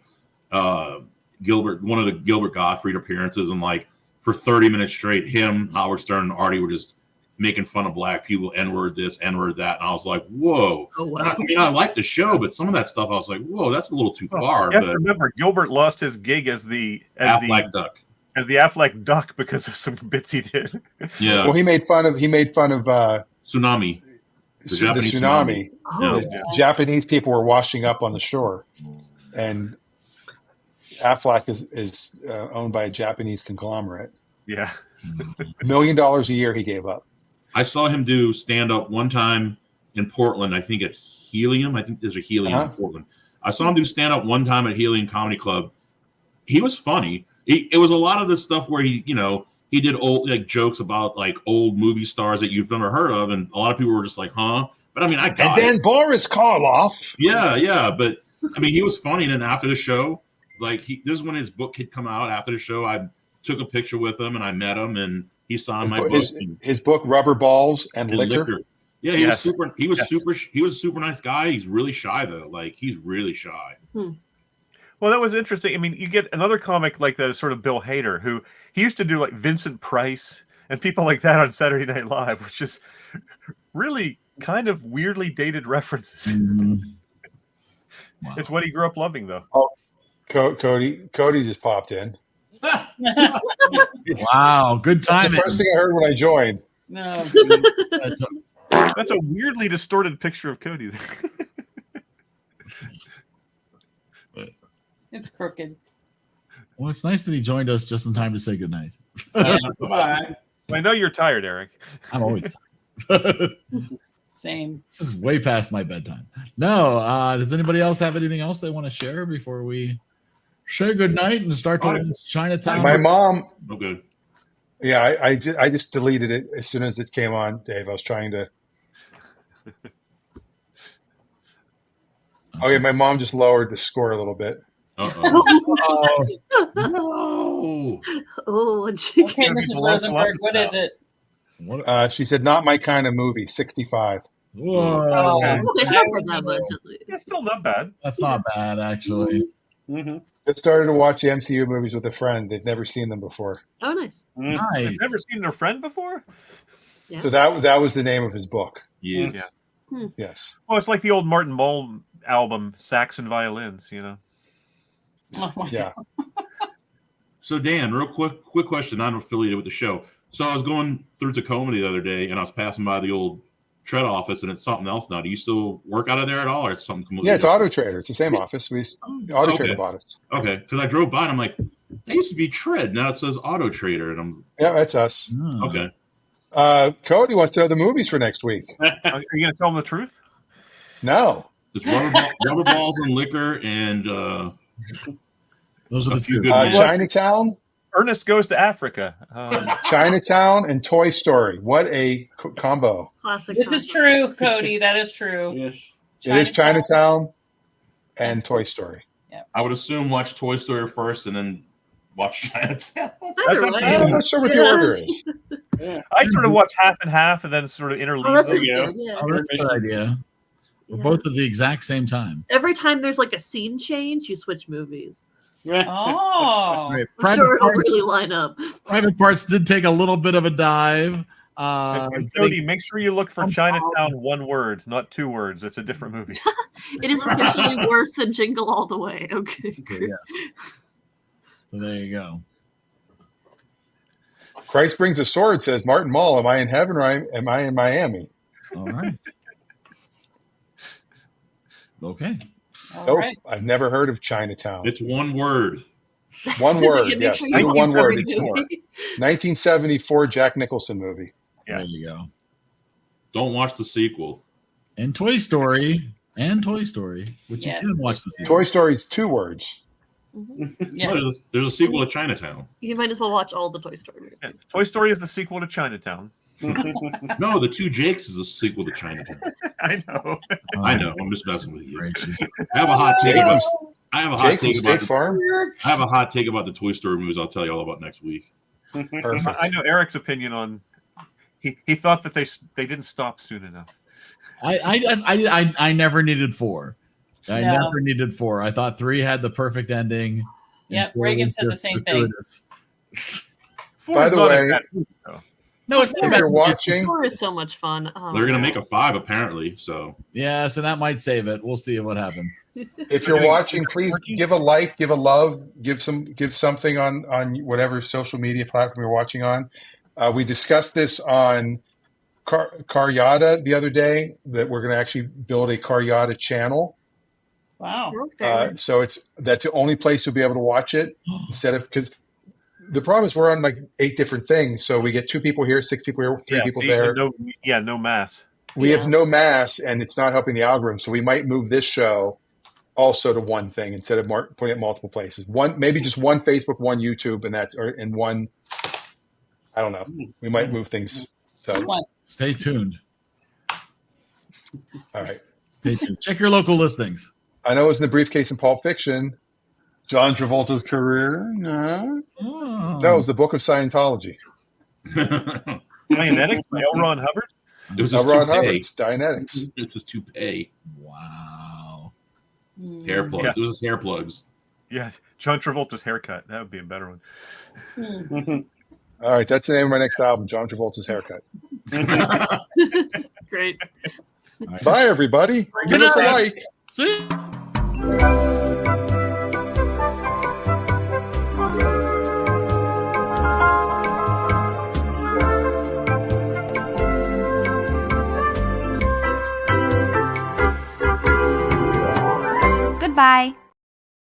one of the Gilbert Gottfried appearances, and like for 30 minutes straight, him, Howard Stern, and Artie were just making fun of black people, N-word this, N-word that, and I was like, whoa. Oh wow. I mean, I like the show, but some of that stuff, I was like, whoa, that's a little too far. You have to But remember, Gilbert lost his gig as the Affleck Duck, Affleck Duck because of some bits he did. yeah, Well, he made fun of Tsunami, the Japanese tsunami. Oh, Yeah. The Japanese people were washing up on the shore, and Affleck is owned by a Japanese conglomerate. Yeah. $1 million a year he gave up. I saw him do stand up one time in Portland. I think at Helium. I think there's a Helium in Portland. I saw him do stand up one time at Helium Comedy Club. He was funny. It was a lot of the stuff where he did old like jokes about like old movie stars that you've never heard of, and a lot of people were just like, "Huh?" But I mean, I got And then it. Boris Karloff. Yeah. But I mean, he was funny. And then after the show, like this is when his book had come out. After the show, I took a picture with him and I met him, and he signed my book. His book, Rubber Balls and And Liquor. Yeah, he Yes. was super. He was Yes. super. He was a super nice guy. He's really shy though. Like he's really shy. Well, that was interesting. I mean, you get another comic like that is sort of Bill Hader, who he used to do like Vincent Price and people like that on Saturday Night Live, which is really kind of weirdly dated references. Wow. It's what he grew up loving, though. Cody just popped in. Wow, good That's the timing. first thing I heard when I joined. No, That's a weirdly distorted picture of Cody. it's crooked. Well, it's nice that he joined us just in time to say goodnight. Bye. I know you're tired, Eric. I'm always tired. Same. This is way past my bedtime. No, does anybody else have anything else they want to share before we say goodnight and start to launch Chinatown? My mom, Oh, good. Yeah, I just deleted it as soon as it came on, Dave. I was trying to. Oh yeah, my mom just lowered the score a little bit. Uh-oh. No. Oh, gee. Okay, gonna be Mrs. below Rosenberg, Columbus what now. is it? What? She said, "Not my kind of movie." 65. Whoa. Oh, Okay. Oh, there's I not would that much know. at least. It's still not bad. That's not bad, actually. Mm-hmm. Just started to watch the MCU movies with a friend. They'd never seen them before. Oh, nice. Mm-hmm. Nice. I've never seen their friend before. Yeah. So that was the name of his book. Yes. Yeah. Yes. Well, it's like the old Martin Mull album, Saxon Violins. You know. Oh my Yeah. So Dan, real quick question. I'm affiliated with the show. So I was going through Tacoma the other day, and I was passing by the old Tread office, and it's something else now. Do you still work out of there at all, or it's something completely Yeah, it's different? Auto Trader. It's the same office. Auto Okay. Trader bought us. Okay, because I drove by and I'm like, that used to be Tread. Now it says Auto Trader, and I'm Yeah, that's us. Oh. okay. Cody wants to know the movies for next week. Are you going to tell them the truth? No. It's rubber balls and liquor, and Those are a the few two. good men. Chinatown, Ernest Goes to Africa. Chinatown, and Toy Story. What a combo! Classic. This is combo. true, Cody. That is true. Yes. It is Chinatown and Toy Story. I would assume watch Toy Story first and then watch Chinatown. That's Either up way. to you. I'm not sure what the order is. I sort of watch half and half, and then sort of interleave Oh, that them. sounds Yeah. good. Yeah. Oh, that's a good idea. We're Yeah. both at the exact same time. Every time there's like a scene change, you switch movies. Oh, Right. I'm sure it'll really line up. Private Parts did take a little bit of a dive. And Cody, make sure you look for Chinatown, one word, not two words. It's a different movie. It is officially worse than Jingle All the Way. Okay. Yes. So there you go. Christ Brings a Sword says, Martin Mull, am I in heaven or am I in Miami? All right. Okay. all Nope. right. I've never heard of Chinatown. It's one word. One word, Yeah, make yes. sure Do you one watch word. every It's movie. 1974 Jack Nicholson movie. Yeah. There you go. Don't watch the sequel. And Toy Story, which Yes. you can watch the sequel. Toy Story's 2 words. Yeah. No, there's a sequel to Chinatown. You might as well watch all the Toy Story movies. Yeah. Toy Story is the sequel to Chinatown. No, The Two Jakes is a sequel to Chinatown. I know. I know. I'm just messing with you. Gracious. I have a hot take Jake about. from, I have a hot Jake from take State about. The, Farm? I have a hot take about the Toy Story movies. I'll tell you all about next week. Perfect. I know Eric's opinion on. He thought that they didn't stop soon enough. I never needed 4. I No. never needed 4. I thought 3 had the perfect ending. and Yep, 4 Reagan was said the just same thing. gratuitous. Four By is the not a way- bad movie, though. No, it's not If bad. you're watching, Four is so much fun. Oh, They're gonna wow. make a 5 apparently. So Yeah, so that might save it. We'll see what happens. if you're watching, please give a like, give a love, give something on whatever social media platform you're watching on. We discussed this on Caryata the other day, that we're going to actually build a Caryata channel. Wow. Okay. So that's the only place you'll be able to watch it, instead of, because the problem is we're on like 8 different things. So we get 2 people here, 6 people here, 3 people see, there. no mass. We Yeah. have no mass, and it's not helping the algorithm. So we might move this show also to one thing instead of putting it multiple places. Maybe just one Facebook, one YouTube, and one. I don't know. We might move things. So Stay tuned. all right. Stay tuned. Check your local listings. I know it was in the briefcase in Pulp Fiction. John Travolta's career. No, Oh. it was the Book of Scientology. Dianetics by L. Ron Hubbard. it was Ron his toupee. Hubbard's Dianetics. It's his toupee. Wow. Hair plugs. Yeah. It was his hair plugs. Yeah, John Travolta's haircut. That would be a better one. All right, that's the name of my next album, John Travolta's Haircut. Great. Bye, everybody. Give Good us a night. like. See?